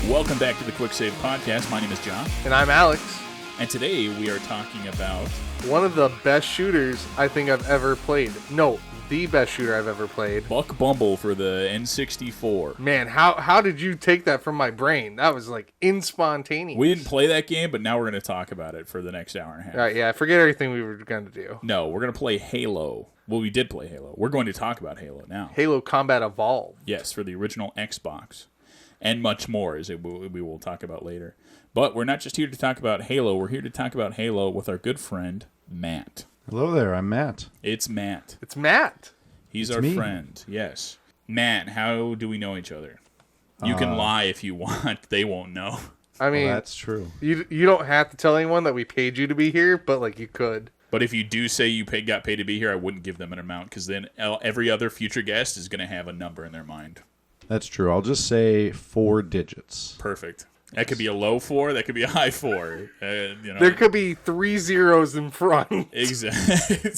Welcome back to the Quick Save Podcast. My name is John. And I'm Alex. And today we are talking about... one of the best shooters I think I've ever played. No, the best shooter I've ever played. Buck Bumble for the N64. Man, how did you take that from my brain? That was like inspontaneous. We didn't play that game, but now we're going to talk about it for the next hour and a half. All right, yeah, forget everything we were going to do. No, we're going to play Halo. Well, we did play Halo. We're going to talk about Halo now. Halo Combat Evolved. Yes, for the original Xbox. And much more, as we will talk about later. But we're not just here to talk about Halo. We're here to talk about Halo with our good friend, Matt. Hello there, I'm Matt. It's Matt. It's Matt. He's It's our me. friend, yes. Matt, how do we know each other? You can lie if you want. They won't know. I mean, Well, that's true. you don't have to tell anyone that we paid you to be here, but like you could. But if you do say you got paid to be here, I wouldn't give them an amount, because then every other future guest is going to have a number in their mind. That's true. I'll just say 4 digits. Perfect. That could be a low 4. That could be a high 4. There could be 3 zeros in front. Exactly.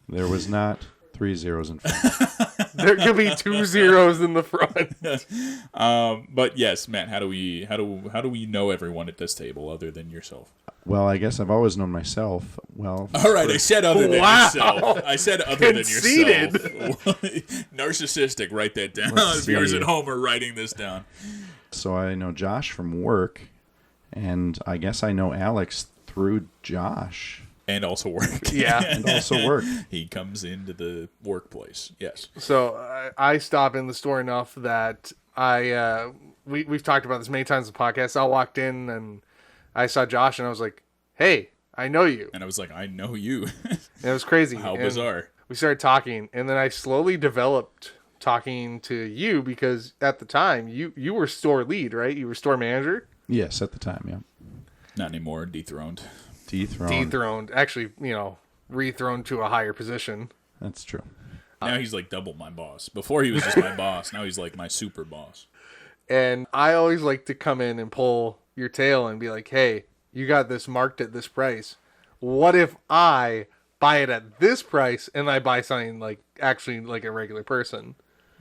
There was not 3 zeros in front. There could be 2 zeros in the front. But yes, Matt, how do we know everyone at this table other than yourself? Well, I guess I've always known myself. Well, All right, I said other than Wow. yourself. I said other Conceited. than yourself. Narcissistic. Write that down. Let's Viewers see. at home are writing this down. so I know Josh from work, and I guess I know Alex through Josh, And also work. Yeah. and also work. He comes into the workplace. Yes. So I stop in the store enough that we've talked about this many times in the podcast. I walked in and I saw Josh and I was like, "Hey, I know you." And I was like, I know you. And it was crazy. How And bizarre. we started talking, and then I slowly developed talking to you because at the time you were store lead, right? You were store manager. Yes, at the time, yeah. Not anymore. Dethroned. Dethroned, actually, rethroned to a higher position. That's true. Now he's like double my boss. Before he was just my boss. Now he's like my super boss. And I always like to come in and pull your tail and be like, "Hey, you got this marked at this price. What if I buy it at this price and I buy something like actually like a regular person?"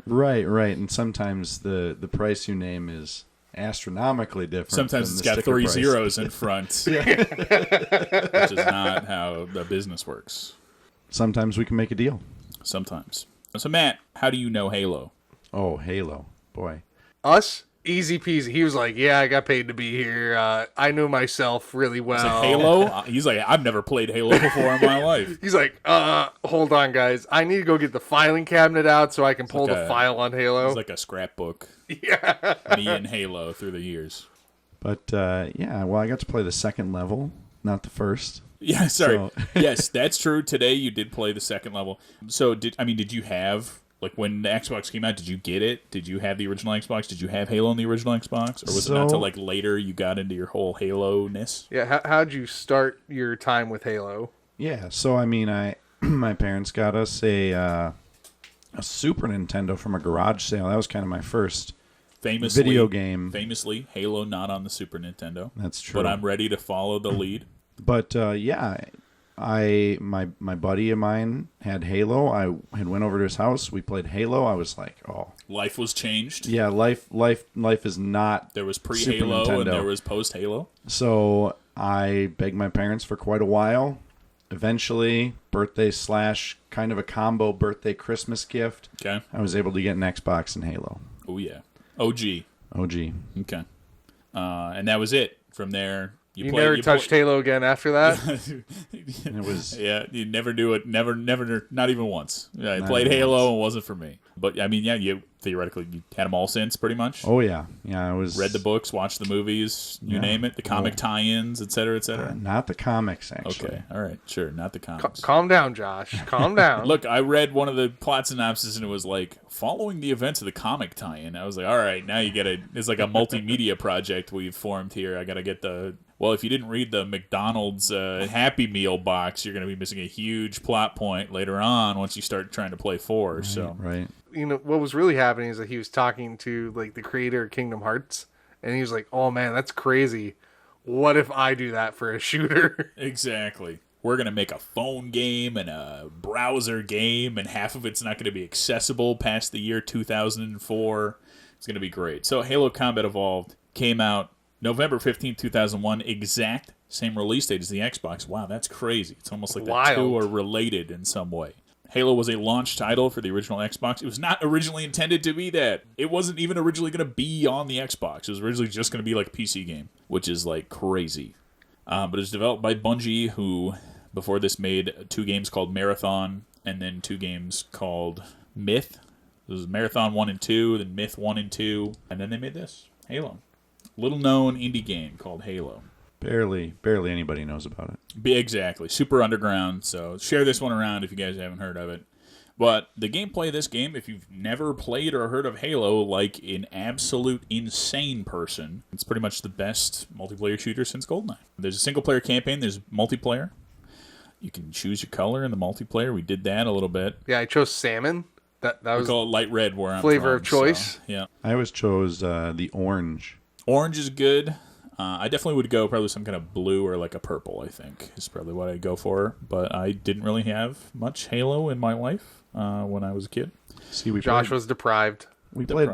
Right. And sometimes the price you name is astronomically different. Sometimes than it's the got sticker 3 price. zeros in front. Which is not how the business works. Sometimes we can make a deal. Sometimes. So Matt, how do you know Halo? Oh, Halo. Boy. Us, easy peasy. He was like, "Yeah, I got paid to be here. I knew myself really well." It's like Halo? He's like, I've never played Halo before in my life. He's like, hold on, guys. I need to go get the filing cabinet out so I can pull like the a- file on Halo." It's like a scrapbook. Yeah. Me and Halo through the years. But, yeah, well, I got to play the second level, not the first. Yeah, sorry. So- Yes, that's true. Today you did play the second level. So did you have, like, when the Xbox came out, did you get it? Did you have the original Xbox? Did you have Halo on the original Xbox? Or was it not until, like, later you got into your whole Halo-ness? Yeah, how'd you start your time with Halo? Yeah, so, I mean, my parents got us a Super Nintendo from a garage sale. That was kind of my first Famously, video game. Famously, Halo not on the Super Nintendo. That's true. But I'm ready to follow the lead. But yeah, my buddy of mine had Halo. I had went over to his house. We played Halo. I was like, oh Life was changed. yeah, life is not. There was Super pre-Halo and Nintendo. there was post-Halo. So I begged my parents for quite a while. Eventually, birthday / kind of a combo birthday Christmas gift. Okay. I was able to get an Xbox and Halo. Oh, yeah. OG. OG. Okay. And that was it. From there, You never touched Halo again after that? And it was Yeah, you never do it. Never, not even once. Yeah, I Not played even Halo once. and it wasn't for me. But, I mean, yeah, you theoretically, you had them all since, pretty much. oh yeah, I was Read the books, watched the movies, you Yeah. name it, the comic Oh. tie-ins, et cetera, et cetera. not the comics actually. Okay, all right, sure, not the comics. Calm down, Josh. Calm down. Look, I read one of the plot synopses and it was like, following the events of the comic tie-in. I was like, all right, now you get it. It's like a multimedia project we've formed here. I got to get the... Well, if you didn't read the McDonald's Happy Meal box, you're going to be missing a huge plot point later on once you start trying to play 4. So Right. What was really happening is that he was talking to like the creator of Kingdom Hearts, and he was like, "Oh man, that's crazy. What if I do that for a shooter?" Exactly. We're going to make a phone game and a browser game, and half of it's not going to be accessible past the year 2004. It's going to be great. So Halo Combat Evolved came out November 15th, 2001, exact same release date as the Xbox. Wow, that's crazy. It's almost like the two are related in some way. Halo was a launch title for the original Xbox. It was not originally intended to be that. It wasn't even originally going to be on the Xbox. It was originally just going to be like a PC game, which is like crazy. But it was developed by Bungie, who before this made 2 games called Marathon and then 2 games called Myth. It was Marathon 1 and 2, then Myth 1 and 2, and then they made this, Halo. Little known indie game called Halo. Barely anybody knows about it. Exactly. Super underground, so share this one around if you guys haven't heard of it. But the gameplay of this game, if you've never played or heard of Halo like an absolute insane person, it's pretty much the best multiplayer shooter since GoldenEye. There's a single-player campaign, there's multiplayer. You can choose your color in the multiplayer. We did that a little bit. Yeah, I chose salmon. That We was call it light red where I'm flavor from, of choice. So, yeah. I always chose the orange. Orange is good. I definitely would go probably some kind of blue or like a purple, I think, is probably what I'd go for. But I didn't really have much Halo in my life when I was a kid. See, Josh was deprived. we played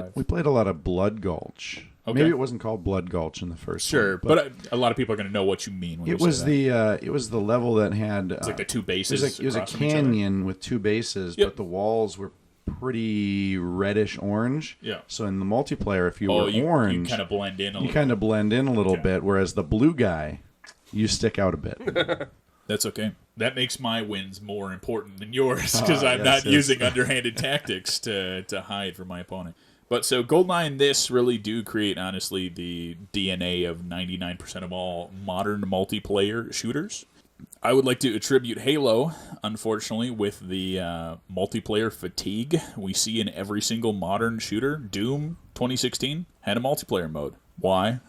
a lot of Blood Gulch. Okay. Maybe it wasn't called Blood Gulch in the first Sure, one. but a lot of people are going to know what you mean when It you was say that. it was the level that had It's like the 2 bases it was a across from each other. canyon with 2 bases, Yep. but the walls were pretty reddish orange. Yeah. So in the multiplayer, if you were you orange, kind of blend in a you little. kind of blend in a little Okay. bit, whereas the blue guy, you stick out a bit. That's okay. That makes my wins more important than yours because I'm yes, not yes. using underhanded tactics to hide from my opponent. But so GoldenEye and this really do create, honestly, the DNA of 99% of all modern multiplayer shooters. I would like to attribute Halo, unfortunately, with the multiplayer fatigue we see in every single modern shooter. Doom 2016 had a multiplayer mode. Why?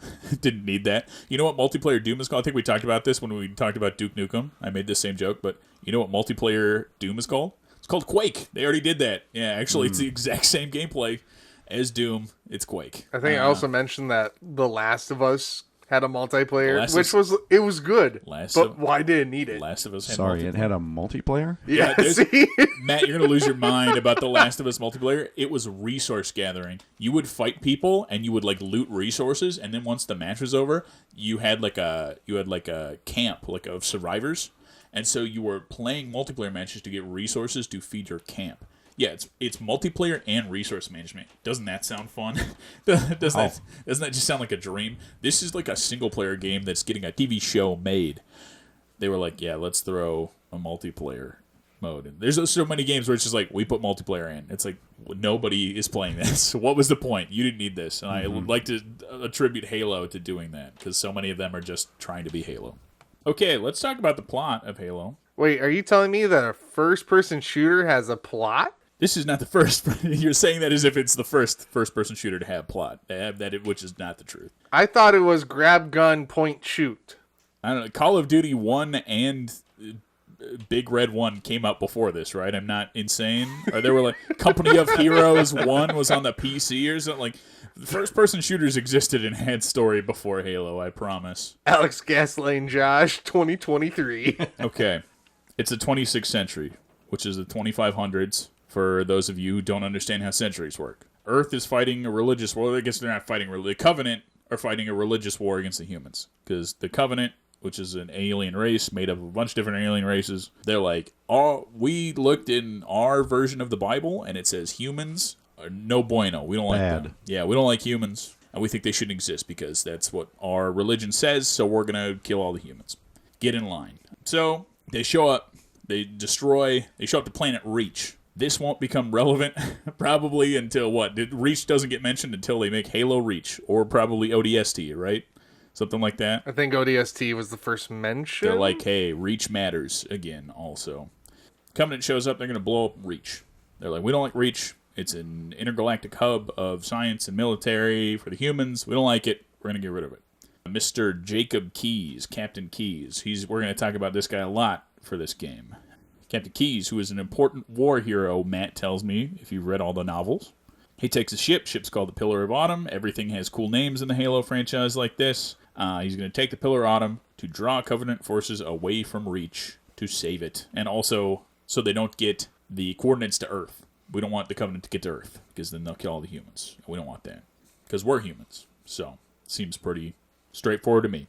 Didn't need that. You know what multiplayer Doom is called? I think we talked about this when we talked about Duke Nukem. I made this same joke, but you know what multiplayer Doom is called? It's called Quake. They already did that. Yeah, actually, it's the exact same gameplay as Doom. It's Quake. I think I also mentioned that The Last of Us had a multiplayer, Last which of- was good. Last but of- why did it need it? Last of Us had Sorry, multiplayer. it had a multiplayer? Yeah, there's- see? Matt, you're going to lose your mind about The Last of Us multiplayer. It was resource gathering. You would fight people and you would like loot resources, and then once the match was over, you had like a camp like of survivors. And so you were playing multiplayer matches to get resources to feed your camp. Yeah, it's multiplayer and resource management. Doesn't that sound fun? doesn't that just sound like a dream? This is like a single player game that's getting a TV show made. They were like, yeah, let's throw a multiplayer mode. And there's so many games where it's just like, we put multiplayer in. It's like, nobody is playing this. So what was the point? You didn't need this. And I would like to attribute Halo to doing that, because so many of them are just trying to be Halo. Okay, let's talk about the plot of Halo. Wait, are you telling me that a first-person shooter has a plot? This is not the first. You're saying that as if it's the first-person shooter to have plot, which is not the truth. I thought it was grab gun, point, shoot. I don't know. Call of Duty 1 and Big Red 1 came out before this, right? I'm not insane. Or they were like Company of Heroes 1 was on the PC or something. Like, first-person shooters existed in had story before Halo, I promise. Alex Gaslane Josh, 2023. Okay. It's the 26th century, which is the 2500s for those of you who don't understand how centuries work. Earth is fighting a religious war. I guess they're not fighting. The Covenant are fighting a religious war against the humans. Because the Covenant, which is an alien race made up of a bunch of different alien races, they're like, we looked in our version of the Bible, and it says humans are no bueno. We don't like Bad. them. Yeah, we don't like humans, and we think they shouldn't exist because that's what our religion says, so we're going to kill all the humans. Get in line. So they show up. They show up to Planet Reach. This won't become relevant probably until what? Reach doesn't get mentioned until they make Halo Reach, or probably ODST, right? Something like that. I think ODST was the first mention. They're like, hey, Reach matters again also. Covenant shows up, they're going to blow up Reach. They're like, we don't like Reach. It's an intergalactic hub of science and military for the humans. We don't like it. We're going to get rid of it. Mr. Jacob Keyes, Captain Keyes. We're going to talk about this guy a lot for this game. Captain Keyes, who is an important war hero, Matt tells me, if you've read all the novels. He takes a ship's called the Pillar of Autumn. Everything has cool names in the Halo franchise like this. He's going to take the Pillar of Autumn to draw Covenant forces away from Reach to save it. And also, so they don't get the coordinates to Earth. We don't want the Covenant to get to Earth, because then they'll kill all the humans. We don't want that. because we're humans. So, seems pretty straightforward to me.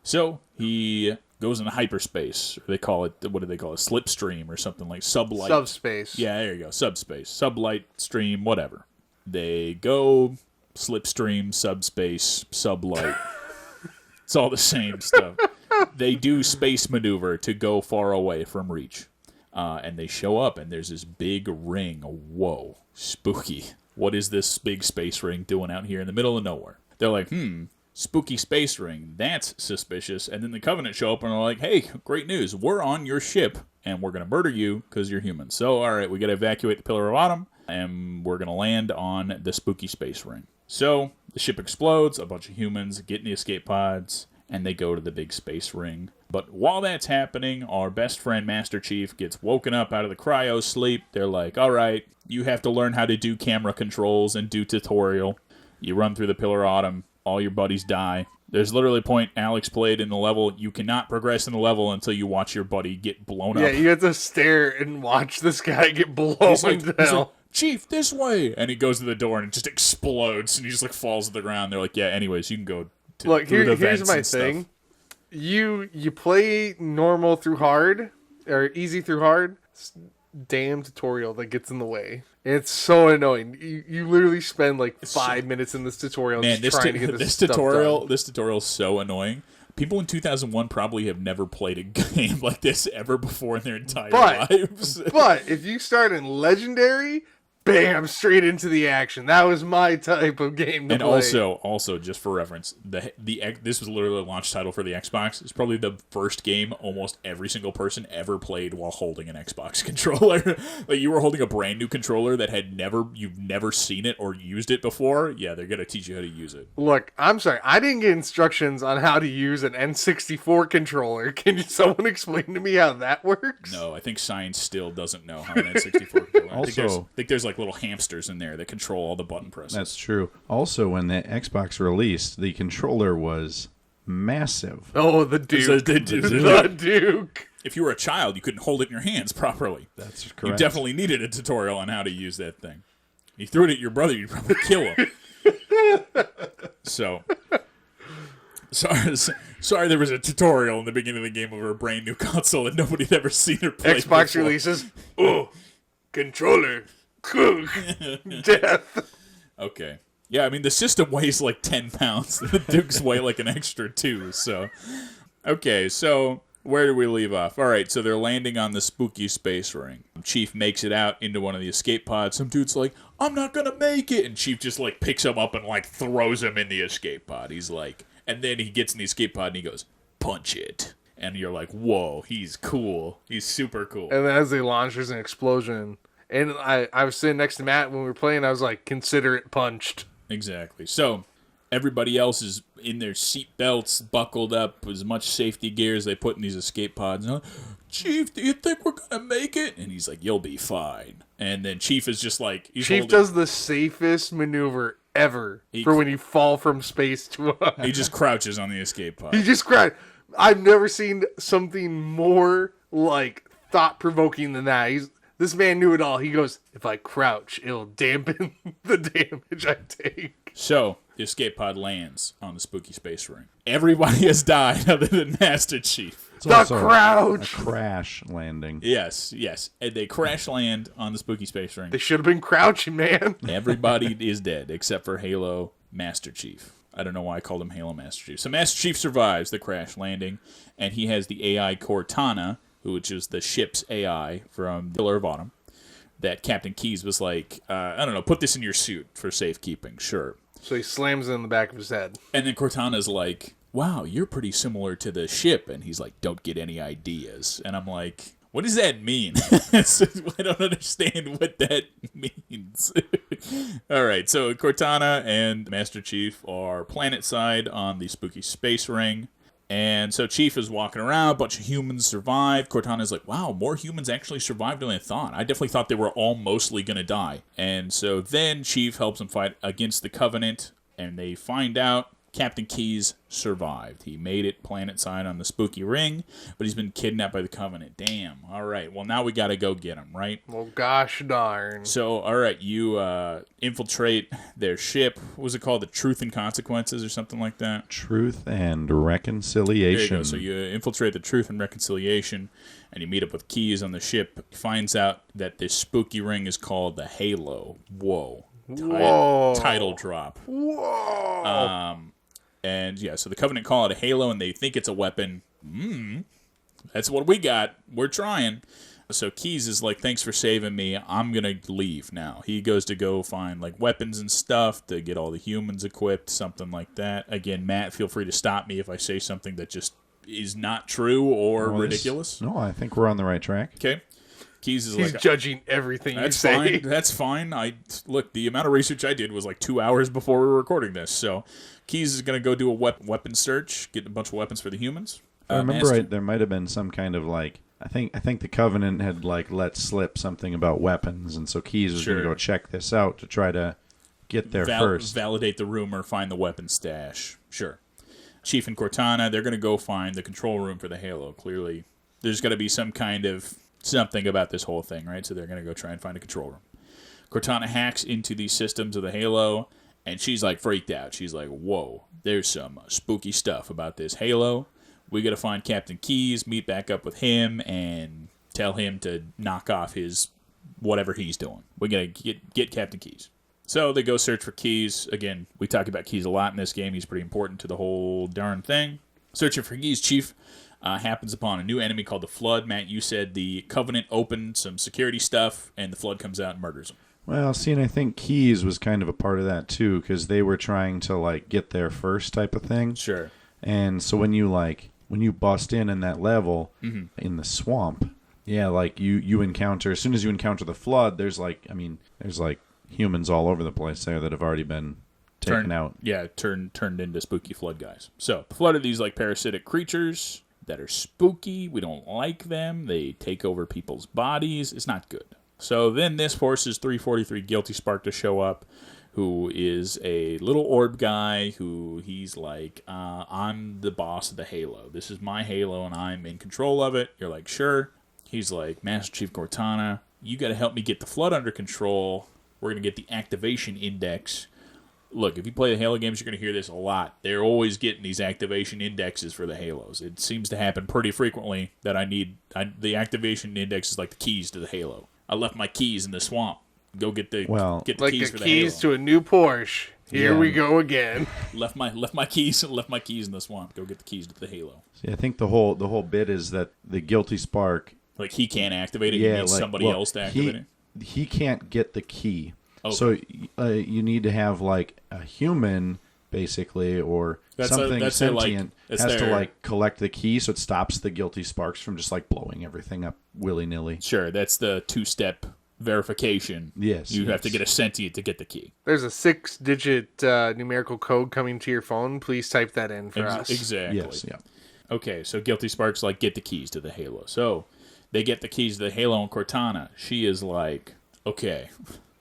So, he goes into hyperspace. They call it, what do they call it? Slipstream or something like sublight. Subspace. Yeah, there you go. Subspace. Sublight stream, whatever. They go slipstream, subspace, sublight. It's all the same stuff. They do space maneuver to go far away from reach. And they show up, and there's this big ring. Whoa, spooky. What is this big space ring doing out here in the middle of nowhere? They're like, spooky space ring. That's suspicious. And then the Covenant show up, and they're like, hey, great news. We're on your ship, and we're going to murder you because you're human. So, all right, we got to evacuate the Pillar of Autumn, and we're going to land on the spooky space ring. So, the ship explodes. A bunch of humans get in the escape pods, and they go to the big space ring. But while that's happening, our best friend Master Chief gets woken up out of the cryo sleep. They're like, all right, you have to learn how to do camera controls and do tutorial. You run through the Pillar of Autumn. All your buddies die. There's literally a point Alex played in the level. You cannot progress in the level until you watch your buddy get blown up. Yeah, you have to stare and watch this guy get blown He's like, down. Chief, this way! And he goes to the door and it just explodes and he just like falls to the ground. They're like, yeah, anyways, you can go to Look, through the here's vents my and stuff. thing. You play normal through hard, or easy through hard. Damn tutorial that gets in the way. It's so annoying. You literally spend like 5 minutes in this tutorial Man, just trying to get this tutorial done. this tutorial is so annoying. People in 2001 probably have never played a game like this ever before in their entire lives. But if you start in Legendary, bam, straight into the action. That was my type of game to And play. also, just for reference, this was literally a launch title for the Xbox. It's probably the first game almost every single person ever played while holding an Xbox controller. Like you were holding a brand new controller that you've never seen it or used it before. Yeah, they're gonna teach you how to use it. Look, I'm sorry. I didn't get instructions on how to use an N64 controller. Can someone explain to me how that works? No, I think science still doesn't know how an N64 controller. I Also- think there's like little hamsters in there that control all the button presses. That's true. Also, when the Xbox released, the controller was massive. Oh, the Duke. The The Duke. If you were a child, you couldn't hold it in your hands properly. That's You correct. definitely needed a tutorial on how to use that thing. You threw it at your brother, you'd probably kill him. So, sorry there was a tutorial in the beginning of the game over a brand new console that nobody had ever seen or played Xbox before. releases. Oh, controller. Death. Okay. Yeah, I mean, the system weighs like 10 pounds. The Dukes weigh like an extra 2, so... Okay, so where do we leave off? All right, so they're landing on the spooky space ring. Chief makes it out into one of the escape pods. Some dude's like, I'm not gonna make it! And Chief just, like, picks him up and, like, throws him in the escape pod. He's like... And then he gets in the escape pod and he goes, punch it. And you're like, whoa, he's cool. He's super cool. And then as they launch, there's an explosion. And I was sitting next to Matt when we were playing. I was like, consider it punched. Exactly. So everybody else is in their seat belts, buckled up, as much safety gear as they put in these escape pods. And Chief, do you think we're gonna make it? And he's like, you'll be fine. And then Chief is just like, Chief does the safest maneuver ever for when you fall from space to a... He just crouches on the escape pod. He just cried. I've never seen something more like thought-provoking than that. This man knew it all. He goes, if I crouch, it'll dampen the damage I take. So the escape pod lands on the spooky space ring. Everybody has died other than Master Chief. It's The also crouch! a crash landing. Yes. And they crash land on the spooky space ring. They should have been crouching, man. Everybody is dead except for Halo Master Chief. I don't know why I called him Halo Master Chief. So Master Chief survives the crash landing, and he has the AI Cortana, which is the ship's AI from Pillar of Autumn, that Captain Keyes was like, I don't know, put this in your suit for safekeeping, sure. So he slams it in the back of his head. And then Cortana's like, wow, you're pretty similar to the ship. And he's like, don't get any ideas. And I'm like, what does that mean? I don't understand what that means. All right, so Cortana and Master Chief are planet side on the spooky space ring. And so Chief is walking around, a bunch of humans survive. Cortana's like, wow, more humans actually survived than I thought. I definitely thought they were all mostly going to die. And so then Chief helps them fight against the Covenant, and they find out Captain Keyes survived. He made it planetside on the spooky ring, but he's been kidnapped by the Covenant. Damn. All right. Well, now we got to go get him, right? Well, gosh darn. So, all right, you infiltrate their ship. What was it called? The Truth and Consequences or something like that? Truth and There you Reconciliation. go. So you infiltrate the Truth and Reconciliation, and you meet up with Keyes on the ship. He finds out that this spooky ring is called the Halo. Whoa. Whoa. Title drop. Whoa. And yeah, so the Covenant call it a Halo, and they think it's a weapon. That's what we got. We're trying. So Keyes is like, thanks for saving me. I'm going to leave now. He goes to go find like weapons and stuff to get all the humans equipped, something like that. Again, Matt, feel free to stop me if I say something that just is not true or ridiculous. No, I think we're on the right track. Okay. Keyes is He's like, judging everything you that's say. fine. That's fine. Look, the amount of research I did was like 2 hours before we were recording this. So Keyes is going to go do a weapon search, get a bunch of weapons for the humans. I remember Master- there might have been some kind of like I think the Covenant had like let slip something about weapons, and so Keyes was going Sure. to go check this out to try to get there first. Validate the rumor, find the weapon stash. Sure. Chief and Cortana, they're going to go find the control room for the Halo. Clearly, there's got to be some kind of something about this whole thing, right? So they're going to go try and find a control room. Cortana hacks into these systems of the Halo, and she's like freaked out. She's like, whoa, there's some spooky stuff about this Halo. We got to find Captain Keyes, meet back up with him, and tell him to knock off his whatever he's doing. We got to get Captain Keyes. So they go search for Keyes. Again, we talk about Keyes a lot in this game. He's pretty important to the whole darn thing. Searching for Keyes, Chief happens upon a new enemy called the Flood. Matt, you said the Covenant opened some security stuff, and the Flood comes out and murders him. Well, see, and I think Keyes was kind of a part of that too, because they were trying to like get there first type of thing. Sure. And so when you bust in that level in the swamp, yeah, like you encounter as soon as you encounter the Flood, there's like humans all over the place there that have already been taken out. Yeah, turned into spooky Flood guys. So the Flood are these like parasitic creatures that are spooky. We don't like them. They take over people's bodies. It's not good. So then this forces 343 Guilty Spark to show up, who is a little orb guy who he's like, I'm the boss of the Halo. This is my Halo, and I'm in control of it. You're like, sure. He's like, Master Chief Cortana, you got to help me get the Flood under control. We're going to get the activation index. Look, if you play the Halo games, you're going to hear this a lot. They're always getting these activation indexes for the Halos. It seems to happen pretty frequently that the activation index is like the keys to the Halo. I left my keys in the swamp. Go get the Like keys the for the keys Halo. to a new Porsche. Here Yeah. we go again. Left my keys in the swamp. Go get the keys to the Halo. See, I think the whole bit is that the Guilty Spark. Like he can't activate it. Yeah, He needs somebody else to activate it. He can't get the key. Okay. So you need to have like a human, basically, or something that's their, like, sentient it's has to their- like collect the key, so it stops the Guilty Sparks from just like blowing everything up willy nilly. Sure, that's the two-step verification. Yes, You have to yes. get a sentient to get the key. There's a 6-digit numerical code coming to your phone. Please type that in for us. Exactly. Yes, yeah. Okay, so Guilty Spark's like, get the keys to the Halo. So they get the keys to the Halo, and Cortana, she is like, okay.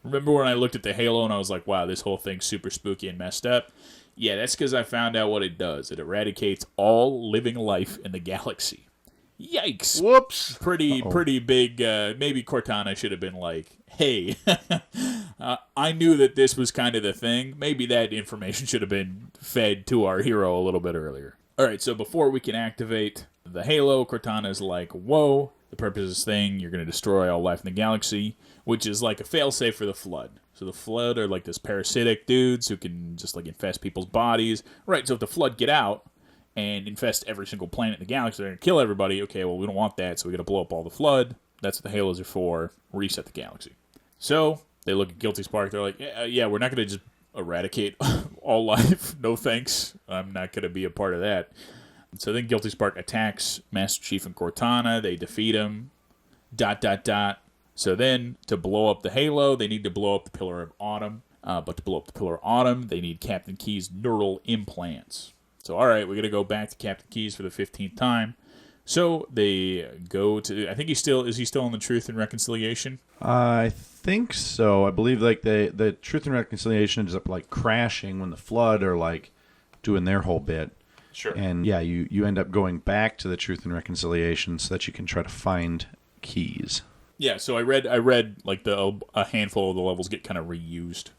Remember when I looked at the Halo and I was like, wow, this whole thing's super spooky and messed up? Yeah, that's because I found out what it does. It eradicates all living life in the galaxy. Yikes. Whoops. Pretty big. Maybe Cortana should have been like, hey, I knew that this was kind of the thing. Maybe that information should have been fed to our hero a little bit earlier. All right, so before we can activate the Halo, Cortana's like, whoa, the purpose of this thing, you're going to destroy all life in the galaxy, which is like a failsafe for the Flood. So the Flood are like this parasitic dudes who can just like infest people's bodies. Right, so if the Flood get out and infest every single planet in the galaxy, they're going to kill everybody. Okay, well, we don't want that, so we got to blow up all the Flood. That's what the Halos are for. Reset the galaxy. So they look at Guilty Spark. They're like, yeah, we're not going to just eradicate all life. No thanks. I'm not going to be a part of that. So then Guilty Spark attacks Master Chief and Cortana. They defeat him. ... So then, to blow up the Halo, they need to blow up the Pillar of Autumn. But to blow up the Pillar of Autumn, they need Captain Keyes' neural implants. So, all right, we're going to go back to Captain Keyes for the 15th time. So they go to, I think is he still in the Truth and Reconciliation? I think so. I believe like the Truth and Reconciliation ends up like crashing when the Flood are like doing their whole bit. Sure. And yeah, you end up going back to the Truth and Reconciliation so that you can try to find keys. Yeah, so I read like a handful of the levels get kind of reused.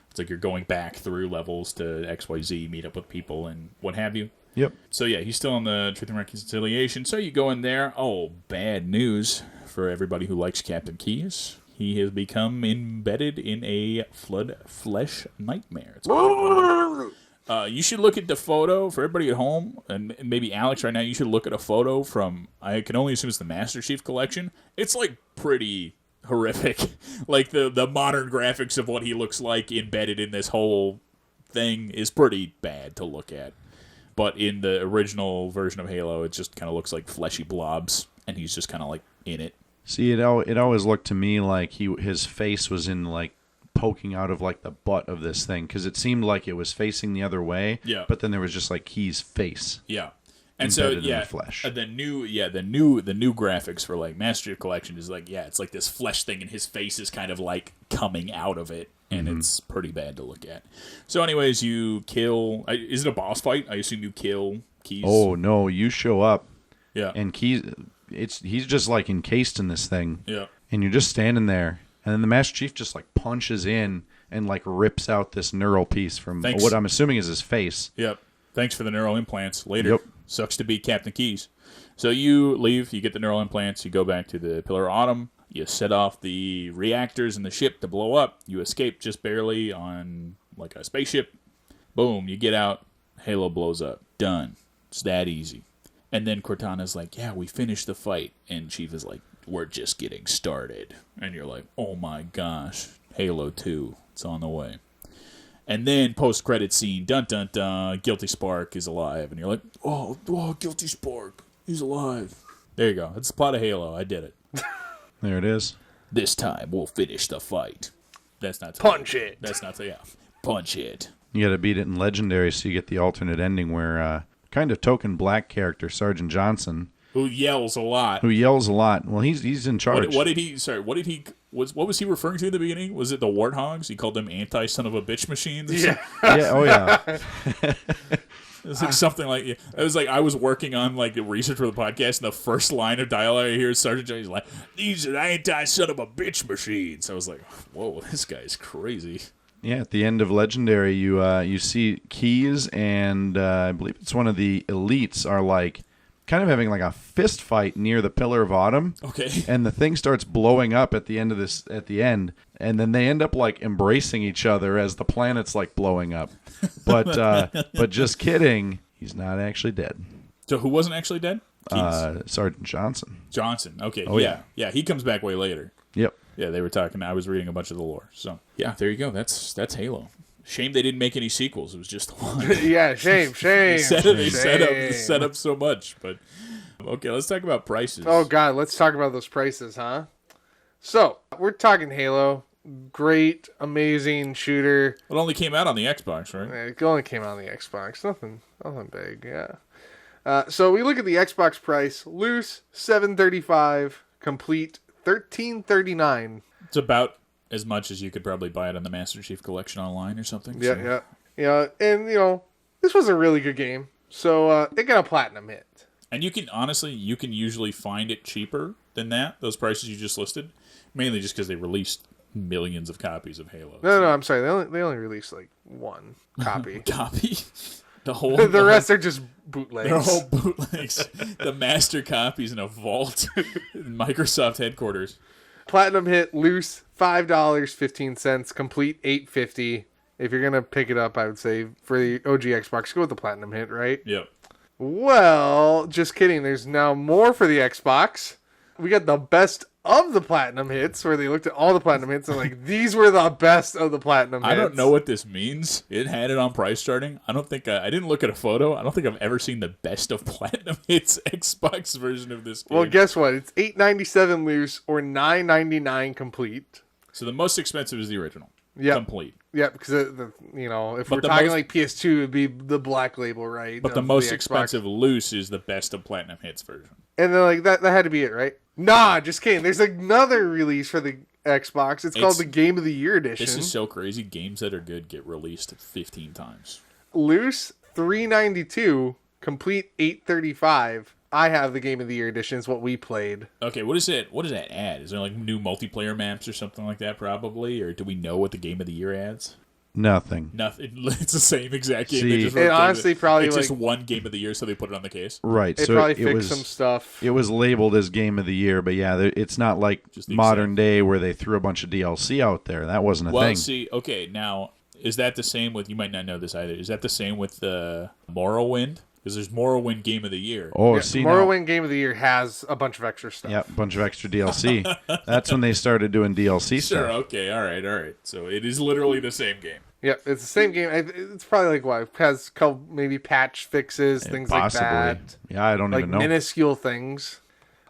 It's like you're going back through levels to XYZ, meet up with people and what have you. Yep. So yeah, he's still on the Truth and Reconciliation. So you go in there. Oh, bad news for everybody who likes Captain Keyes. He has become embedded in a flood flesh nightmare. It's you should look at the photo for everybody at home, and maybe Alex right now. You should look at a photo from, I can only assume it's the Master Chief Collection. It's like pretty horrific, like the modern graphics of what he looks like embedded in this whole thing is pretty bad to look at. But in the original version of Halo, it just kind of looks like fleshy blobs, and he's just kind of like in it. See, it always looked to me like his face was in like poking out of like the butt of this thing, because it seemed like it was facing the other way. Yeah. But then there was just like Keyes' face. Yeah. And so embedded in yeah, the flesh. the new graphics for like Master Chief Collection is like, yeah, it's like this flesh thing, and his face is kind of like coming out of it, and it's pretty bad to look at. So, anyways, you kill. Is it a boss fight? I assume you kill Keyes. Oh no, you show up yeah, and Keyes, he's just like encased in this thing. yeah. And you're just standing there, and then the Master Chief just like punches in and like rips out this neural piece from Thanks. what I'm assuming is his face. Yep. Thanks for the neural implants. Later. Yep. Sucks to be Captain Keyes. So you leave, you get the neural implants, you go back to the Pillar of Autumn, you set off the reactors in the ship to blow up, you escape just barely on like a spaceship. Boom, you get out, Halo blows up. Done. It's that easy. And then Cortana's like, yeah, we finished the fight. And Chief is like, we're just getting started. And you're like, oh my gosh, Halo 2, it's on the way. And then post-credit scene, dun dun dun, Guilty Spark is alive, and you're like, oh, Guilty Spark, he's alive. There you go. That's the plot of Halo. I did it. There it is. This time we'll finish the fight. That's not Punch it. That's not punch it. You got to beat it in Legendary, so you get the alternate ending where kind of token black character Sergeant Johnson, Who yells a lot? who yells a lot. Well, he's in charge. What did he? Sorry, what did he? What was he referring to in the beginning? Was it the warthogs? He called them anti-son of a bitch machines. Yeah. Yeah. Oh yeah. It was like something like it was like I was working on like research for the podcast, and the first line of dialogue I hear is Sergeant Johnny's like, "These are anti-son of a bitch machines." I was like, "Whoa, this guy's crazy." Yeah, at the end of Legendary, you see Keyes and I believe it's one of the elites are like kind of having like a fist fight near the Pillar of Autumn. Okay. And the thing starts blowing up at the end, and then they end up like embracing each other as the planet's like blowing up. But just kidding, he's not actually dead. So who wasn't actually dead? Sergeant Johnson. Johnson. Okay. Oh, yeah. He comes back way later. Yep. Yeah, they were talking. I was reading a bunch of the lore. So yeah, there you go. That's Halo. Shame they didn't make any sequels. It was just the one. Yeah, shame. They set up so much. But okay, let's talk about prices. Oh god, let's talk about those prices, huh? So we're talking Halo, great, amazing shooter. It only came out on the Xbox, right? It only came out on the Xbox. Nothing big. Yeah. So we look at the Xbox price: loose $735, complete $1339. It's about as much as you could probably buy it on the Master Chief Collection online or something. Yeah. And this was a really good game. So it got a platinum hit. And you can usually find it cheaper than that. Those prices you just listed, mainly just because they released millions of copies of Halo. No, I'm sorry. They only released like one copy. The rest are just bootlegs. They're all bootlegs. The master copies in a vault in Microsoft headquarters. Platinum hit loose $5.15, complete $8.50. If you're gonna pick it up, I would say for the OG Xbox, go with the platinum hit, right? Yep. Well, just kidding. There's now more for the Xbox. We got the best of the platinum hits, where they looked at all the platinum hits and like, these were the best of the platinum hits. I don't know what this means. It had it on price starting. I don't think I didn't look at a photo. I don't think I've ever seen the best of platinum hits Xbox version of this game. Well, guess what? It's $8.97 loose or $9.99 complete. So the most expensive is the original. Yep. Complete. Yeah, because if we're the talking most- like PS2, it'd be the black label, right? But the of most Xbox. expensive loose is the best of platinum hits version. And then like that had to be it, right? Nah, just kidding. There's another release for the Xbox. It's called the Game of the Year edition. This is so crazy. Games that are good get released 15 times. Loose $392, complete $835. I have the Game of the Year edition. Is what we played. Okay, what is it? What does that add? Is there like new multiplayer maps or something like that? Probably, or do we know what the Game of the Year adds? Nothing. Nothing. It's the same exact game. See, They just it wrote honestly probably it's like just one Game of the Year, so they put it on the case. Right. it so probably it fixed was some stuff. it was labeled as Game of the Year, but yeah, it's not like Just the modern day where they threw a bunch of DLC out there. That wasn't a Well, thing. see, okay, now is that the same with? You might not know this either. Is that the same with the Morrowind? Because there's Morrowind Game of the Year. Oh, Yeah, see now. Morrowind Game of the Year has a bunch of extra stuff. Yeah, a bunch of extra DLC. That's when they started doing DLC Sure. stuff. Okay. All right. So it is literally the same game. Yeah, it's the same game. It's probably like what? It has a couple maybe patch fixes, things Possibly. like that. Yeah, I don't Like even know. minuscule things.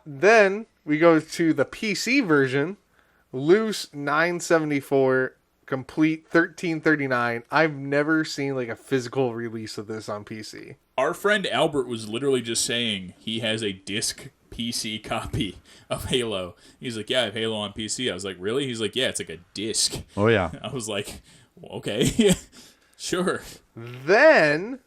Then we go to the PC version. Loose 974, complete 1339. I've never seen like a physical release of this on PC. Our friend Albert was literally just saying he has a disc PC copy of Halo. He's like, yeah, I have Halo on PC. I was like, really? He's like, yeah, it's like a disc. Oh yeah. I was like, well, okay, sure. Then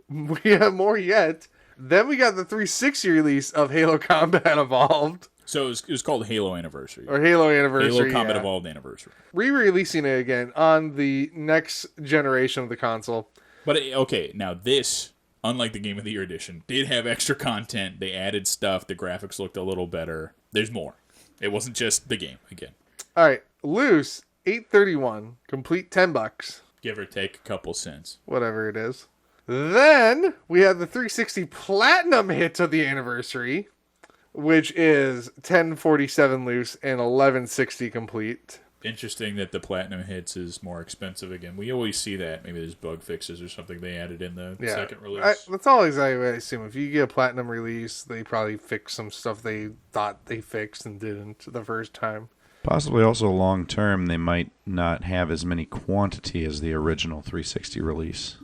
we have more yet. Then we got the 360 release of Halo Combat Evolved. So it was called Halo Anniversary. Or Halo Anniversary. Halo Combat yeah. Evolved Anniversary. Re-releasing it again on the next generation of the console. But okay, now this, unlike the Game of the Year edition, did have extra content. They added stuff. The graphics looked a little better. There's more. It wasn't just the game again. All right, Loose 831, complete $10, Give or take a couple cents. whatever it is. Then we have the 360 Platinum hit of the anniversary, which is 1047 Loose and 1160 complete. Interesting that the Platinum Hits is more expensive again. We always see that. Maybe there's bug fixes or something they added in the Yeah, second release. that's all exactly what I assume. If you get a Platinum release, they probably fixed some stuff they thought they fixed and didn't the first time. Possibly also long term, they might not have as many quantity as the original 360 release.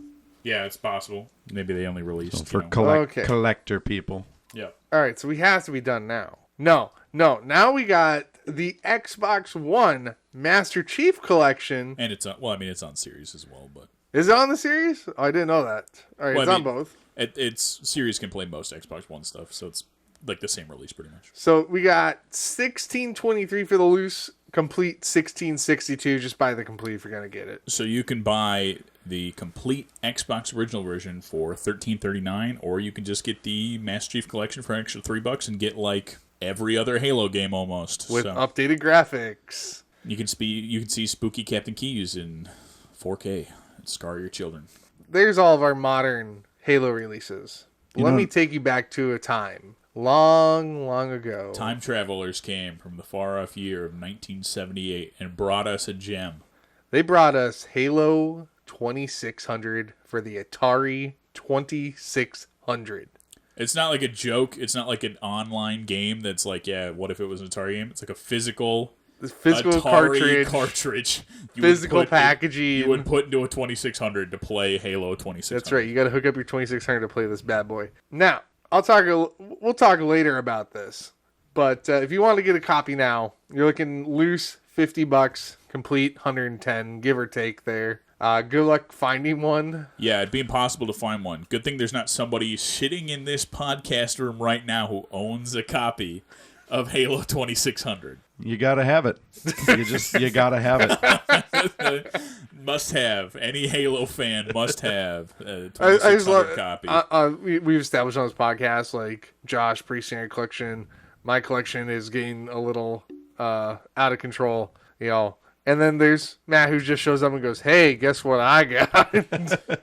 Yeah, it's possible. Maybe they only released So for Okay. collector people. Yep. All right, so we have to be done now. No. Now we got the Xbox One Master Chief Collection. And it's on. Well, I mean, it's on series as well, but Is it on the series? Oh, I didn't know that. All right, Well, it's I on mean- both. it's series can play most Xbox One stuff, so it's like the same release pretty much. So we got 1623 for the loose, complete 1662. Just buy the complete if you're gonna get it. So you can buy the complete Xbox original version for $13.39, or you can just get the Master Chief Collection for an extra $3 and get like every other Halo game almost. With So updated graphics. you can see Spooky Captain Keyes in 4K and scar your children. There's all of our modern Halo releases. Let me take you back to a time long ago. Time travelers came from the far off year of 1978 and brought us a gem. They brought us Halo 2600 for the Atari 2600. It's not like a joke. It's not like an online game that's like, yeah, what if it was an Atari game? It's like a physical This physical Atari cartridge, you physical would put- packaging. You would put into a 2600 to play Halo 2600. That's right. You got to hook up your 2600 to play this bad boy. Now, we'll talk later about this. But if you want to get a copy now, you're looking loose $50, complete 110, give or take there. Good luck finding one. Yeah, it'd be impossible to find one. Good thing there's not somebody sitting in this podcast room right now who owns a copy of Halo 2600. You gotta have it. You gotta have it. Must have. Any Halo fan must have a I just 2600 love copy. we've established on this podcast, like Josh pre-standard collection. My collection is getting a little out of control, you know. And then there's Matt who just shows up and goes, "Hey, guess what I got?"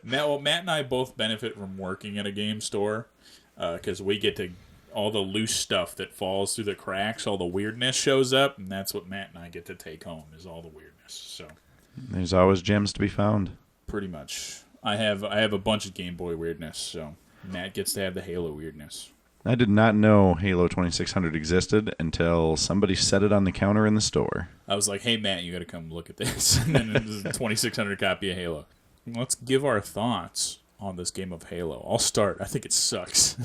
Matt and I both benefit from working at a game store because we get to all the loose stuff that falls through the cracks, all the weirdness shows up, and that's what Matt and I get to take home is all the weirdness. So There's always gems to be found. pretty much, I have a bunch of Game Boy weirdness, so Matt gets to have the Halo weirdness. I did not know Halo 2600 existed until somebody set it on the counter in the store. I was like, "Hey Matt, you got to come look at this." And then there's a 2600 copy of Halo. Let's give our thoughts on this game of Halo. I'll start. I think it sucks.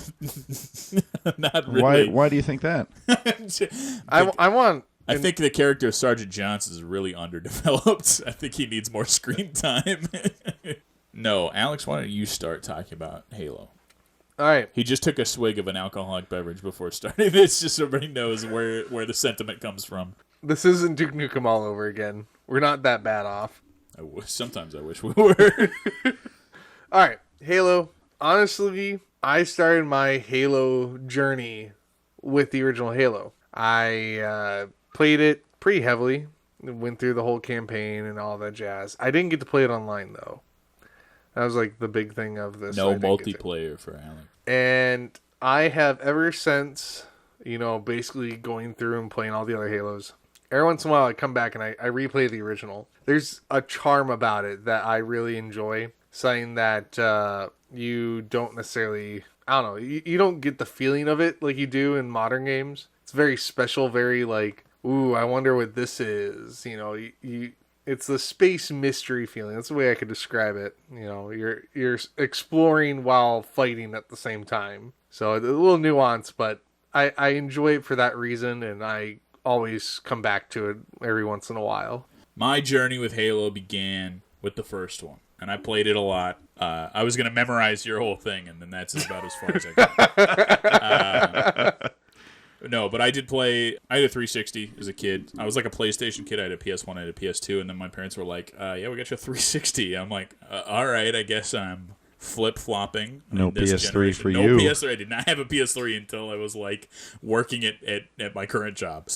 Not really. Why do you think that? I want. I think the character of Sergeant Johnson is really underdeveloped. I think he needs more screen time. No, Alex, why don't you start talking about Halo? All right. He just took a swig of an alcoholic beverage before starting this, just so everybody knows where the sentiment comes from. This isn't Duke Nukem all over again. We're not that bad off. Sometimes I wish we were. All right. Halo. Honestly, I started my Halo journey with the original Halo. I played it pretty heavily. Went through the whole campaign and all that jazz. I didn't get to play it online, though. That was like the big thing of this. No multiplayer for Alex. And I have ever since, basically going through and playing all the other Halos. Every once in a while I come back and I replay the original. There's a charm about it that I really enjoy. Something that you don't necessarily, I don't know, you don't get the feeling of it like you do in modern games. It's very special, very like, ooh, I wonder what this is. It's the space mystery feeling. That's the way I could describe it. You're exploring while fighting at the same time. So a little nuance, but I enjoy it for that reason, and I always come back to it every once in a while. My journey with Halo began with the first one, and I played it a lot. I was going to memorize your whole thing, and then that's about as far as I got. No, but I did play. I had a 360 as a kid. I was like a PlayStation kid. I had a PS1, I had a PS2, and then my parents were like, yeah, we got you a 360. I'm like, all right, I guess I'm flip-flopping. No PS3 for no you. No PS3. I did not have a PS3 until I was like working at my current job,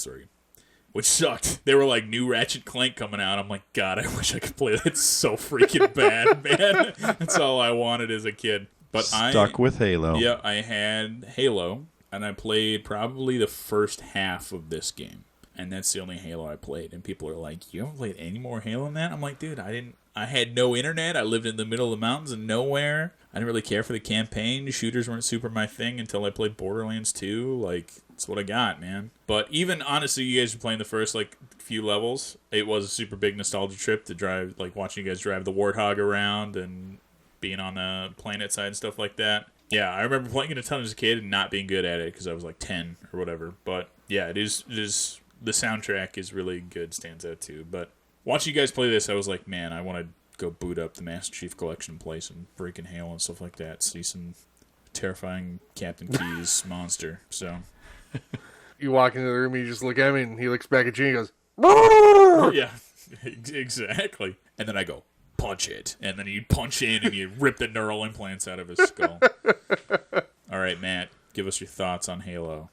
which sucked. They were like new Ratchet Clank coming out. I'm like, God, I wish I could play that so freaking bad, man. That's all I wanted as a kid. But Stuck with Halo. Yeah, I had Halo. And I played probably the first half of this game. And that's the only Halo I played. And people are like, you haven't played any more Halo than that? I'm like, dude, I had no internet. I lived in the middle of the mountains and nowhere. I didn't really care for the campaign. Shooters weren't super my thing until I played Borderlands 2. Like, that's what I got, man. But even, honestly, you guys were playing the first, few levels. It was a super big nostalgia trip to drive, watching you guys drive the Warthog around and being on the planet side and stuff like that. Yeah, I remember playing it a ton as a kid and not being good at it because I was 10 or whatever. But yeah, it is. The soundtrack is really good, stands out too. But watching you guys play this, I was like, man, I want to go boot up the Master Chief Collection and play some freaking Halo and stuff like that. See some terrifying Captain Keyes monster. So you walk into the room, you just look at him, and he looks back at you and goes, yeah, exactly. And then I go, punch it, and then you punch in and you rip the neural implants out of his skull. All right, Matt, give us your thoughts on Halo.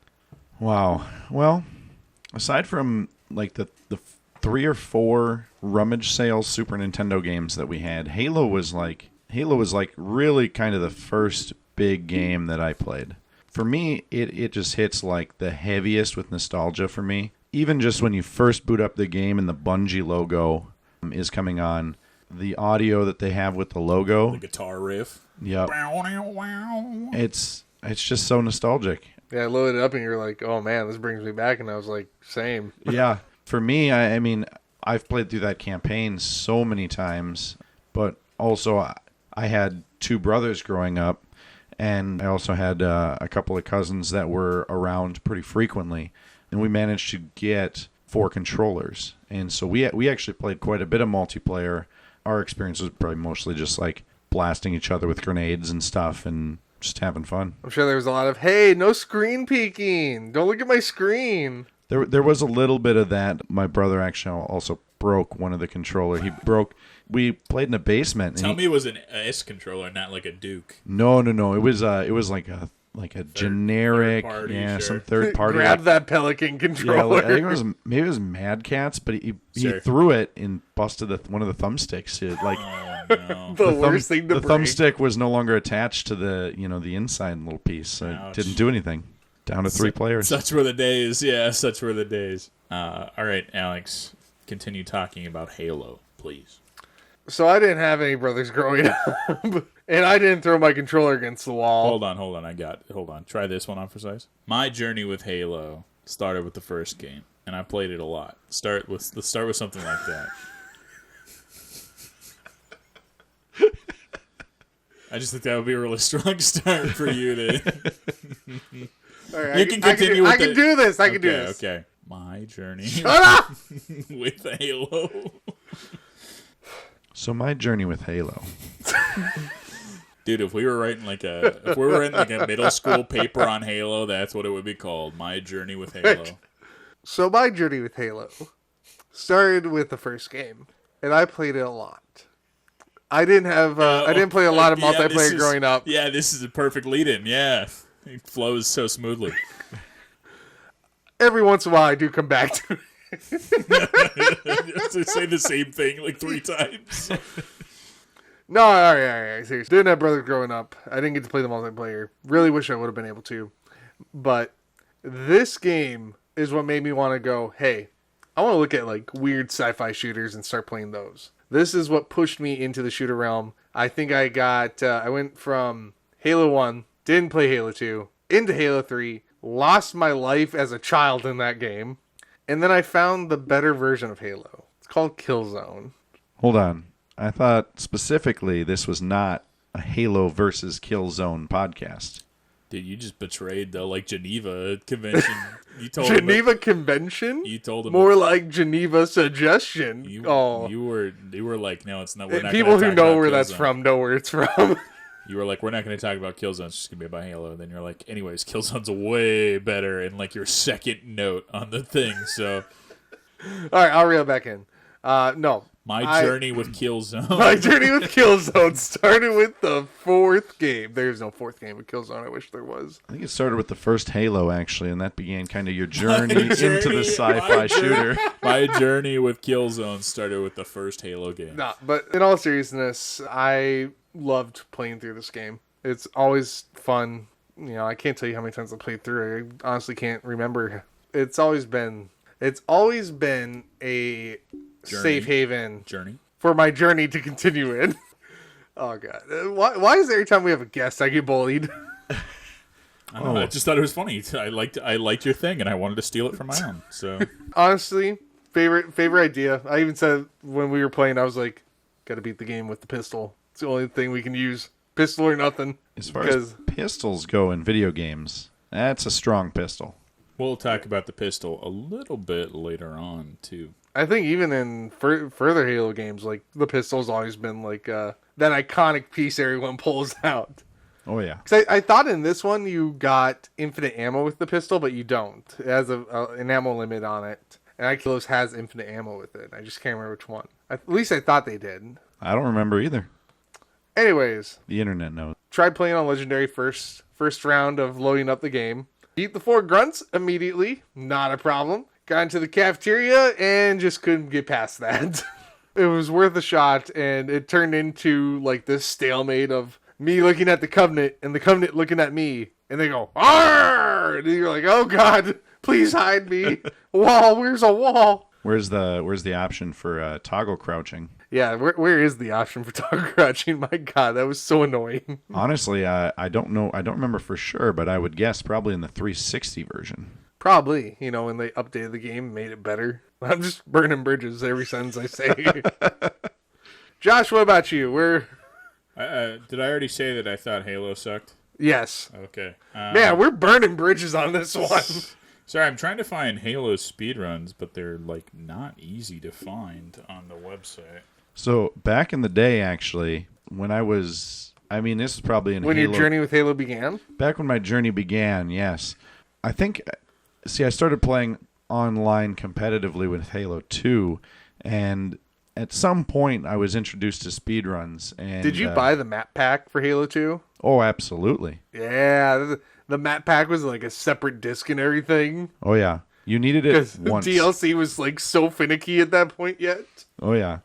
Wow. Well, aside from the 3 or 4 rummage sales Super Nintendo games that we had, Halo was really kind of the first big game that I played. For me, it just hits the heaviest with nostalgia for me. Even just when you first boot up the game and the Bungie logo is coming on, the audio that they have with the logo, the guitar riff. Yep. It's just so nostalgic. Yeah, I loaded it up and you're like, oh man, this brings me back. And I was like, same. Yeah. For me, I mean, I've played through that campaign so many times, but also I had 2 brothers growing up, and I also had a couple of cousins that were around pretty frequently, and we managed to get 4 controllers. And so we actually played quite a bit of multiplayer. Our experience was probably mostly just blasting each other with grenades and stuff and just having fun. I'm sure there was a lot of, hey, no screen peeking. Don't look at my screen. There was a little bit of that. My brother actually also broke one of the controller. We played in a basement. Tell me it was an S controller, not like a Duke. No. It was like a generic, third party, some third party. Grab that Pelican controller. Yeah, I think maybe it was Mad Catz, but he threw it and busted one of the thumbsticks. Oh no! The worst thing to the break. thumbstick was no longer attached to the the inside little piece, so it didn't do anything. Down to 3 players. Such were the days. Yeah, such were the days. All right, Alex, continue talking about Halo, please. So I didn't have any brothers growing up, and I didn't throw my controller against the wall. Hold on. Try this one on for size. My journey with Halo started with the first game, and I played it a lot. Let's start with something like that. I just think that would be a really strong start for you to. All right, You can continue. I can do this. I can do this. Okay. My journey Shut up! with Halo. So my journey with Halo. Dude, if we were writing a middle school paper on Halo, that's what it would be called. My Journey with Halo. So my journey with Halo started with the first game, and I played it a lot. I didn't play a lot of multiplayer growing up. Yeah, this is a perfect lead-in. Yeah, it flows so smoothly. Every once in a while, I do come back to it. To say the same thing like 3 times. No, all right, seriously. Didn't have brothers growing up. I didn't get to play the multiplayer. Really wish I would have been able to. But this game is what made me want to go, hey, I want to look at like weird sci-fi shooters and start playing those. This is what pushed me into the shooter realm. I think I went from Halo 1, didn't play Halo 2, into Halo 3, lost my life as a child in that game, and then I found the better version of Halo. It's called Killzone. Hold on. I thought specifically this was not a Halo versus Killzone podcast. Dude, you just betrayed the Geneva Convention. You told Geneva Convention? You told them more like Geneva Suggestion. You were like, no, it's not. We're not. People who know where Killzone. that's from know where it's from. You were like, we're not going to talk about Killzone. It's just going to be about Halo. And then you're like, anyways, Killzone's way better in like your second note on the thing. So, all right, I'll reel back in. No. My journey with Killzone. My journey with Killzone started with the 4th game. There's no 4th game with Killzone. I wish there was. I think it started with the first Halo, actually, and that began kind of your journey into the sci-fi shooter. My journey with Killzone started with the first Halo game. Nah, but in all seriousness, I loved playing through this game. It's always fun. You know, I can't tell you how many times I played through it. I honestly can't remember. It's always been a safe haven for my journey to continue in. Oh god, why is every time we have a guest I get bullied? I don't know, I just thought it was funny. I liked your thing and I wanted to steal it for my own. So honestly, favorite idea. I even said when we were playing, I was like, gotta beat the game with the pistol. It's the only thing we can use. Pistol or nothing. As far as pistols go in video games, that's a strong pistol. We'll talk about the pistol a little bit later on too. I think even in further Halo games, like the pistol's always been like that iconic piece everyone pulls out. Oh yeah. Because I thought in this one you got infinite ammo with the pistol, but you don't. It has an ammo limit on it, and Akilos has infinite ammo with it. I just can't remember which one. At least I thought they did. I don't remember either. Anyways, the internet knows. Tried playing on Legendary first round of loading up the game. Beat the 4 grunts immediately, not a problem. Got into the cafeteria and just couldn't get past that. It was worth a shot, and it turned into like this stalemate of me looking at the Covenant and the Covenant looking at me, and they go, "Arr!" And you're like, "Oh God, please hide me! Wall, where's a wall?" Where's the option for toggle crouching? Yeah, where is the option for toggle crouching? My God, that was so annoying. Honestly, I don't know. I don't remember for sure, but I would guess probably in the 360 version. Probably, when they updated the game and made it better. I'm just burning bridges every sentence I say. Josh, what about you? Did I already say that I thought Halo sucked? Yes. Okay. Man, we're burning bridges on this one. Sorry, I'm trying to find Halo speedruns, but they're not easy to find on the website. So back in the day, actually, when this is probably when Halo, your journey with Halo began? Back when my journey began, yes. I started playing online competitively with Halo 2, and at some point I was introduced to speedruns. And did you buy the map pack for Halo 2? Oh, absolutely. Yeah, the map pack was like a separate disc and everything. Oh, yeah. You needed it once. The DLC was so finicky at that point yet. Oh, yeah.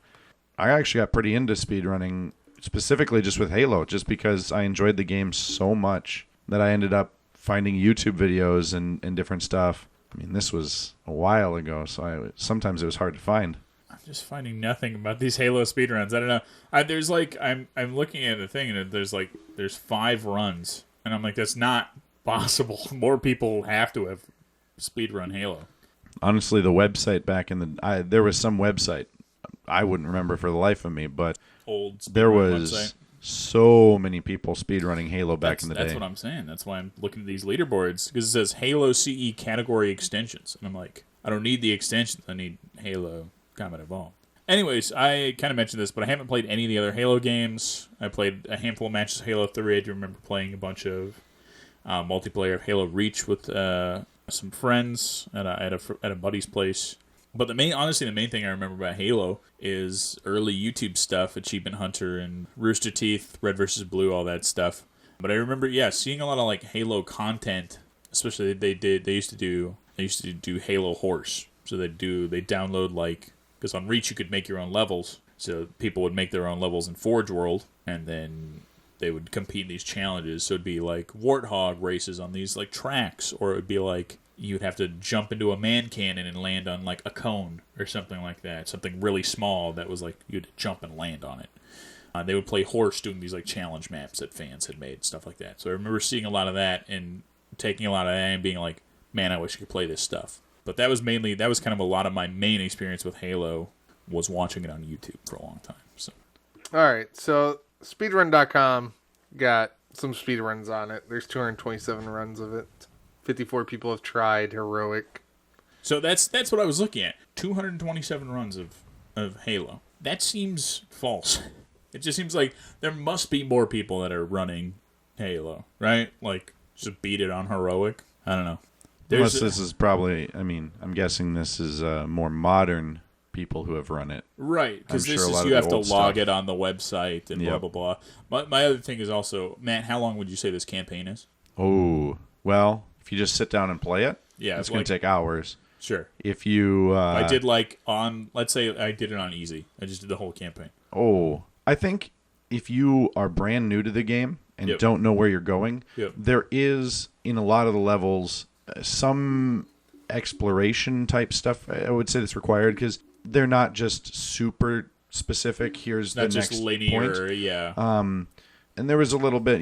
I actually got pretty into speedrunning, specifically just with Halo, just because I enjoyed the game so much that I ended up finding YouTube videos and different stuff. I mean, this was a while ago, so sometimes it was hard to find. I'm just finding nothing about these Halo speedruns. I don't know. There's I'm looking at the thing, and there's 5 runs, and I'm like, that's not possible. More people have to have speedrun Halo. Honestly, the website back in there was some website I wouldn't remember for the life of me, but there was website. So many people speedrunning Halo back in the day. That's what I'm saying. That's why I'm looking at these leaderboards, because it says Halo CE category extensions. And I'm like, I don't need the extensions. I need Halo Combat Evolved. Anyways, I kind of mentioned this, but I haven't played any of the other Halo games. I played a handful of matches of Halo 3. I do remember playing a bunch of multiplayer of Halo Reach with some friends at a buddy's place. But the main thing I remember about Halo is early YouTube stuff, Achievement Hunter and Rooster Teeth, Red vs. Blue, all that stuff. But I remember, seeing a lot of like Halo content, especially they used to do Halo Horse. So they download like, because on Reach you could make your own levels. So people would make their own levels in Forge World, and then they would compete in these challenges. So it'd be like Warthog races on these like tracks, or it would be like you'd have to jump into a man cannon and land on like a cone or something like that. Something really small that was like you'd jump and land on it. They would play Horse doing these like challenge maps that fans had made, stuff like that. So I remember seeing a lot of that and taking a lot of that and being like, man, I wish I could play this stuff. But that was kind of a lot of my main experience with Halo, was watching it on YouTube for a long time. So, All right, so speedrun.com got some speedruns on it. There's 227 runs of it. 54 people have tried heroic. So that's what I was looking at. 227 runs of Halo. That seems false. It just seems like there must be more people that are running Halo, right? Like, just beat it on heroic. I don't know. Unless this is probably, I'm guessing this is more modern people who have run it. Right, because I'm this sure a is lot you of have the to old log stuff. it on the website and blah, blah, blah. My other thing is also, Matt, how long would you say this campaign is? Oh, well, if you just sit down and play it, Yeah, it's going to take hours. Sure. If you... I did let's say I did it on easy. I just did the whole campaign. Oh, I think if you are brand new to the game and Yep. don't know where you're going, Yep. there is, in a lot of the levels, some exploration type stuff, I would say, that's required, because they're not just super specific. Here's Not the just next linear, point. yeah. And there was a little bit,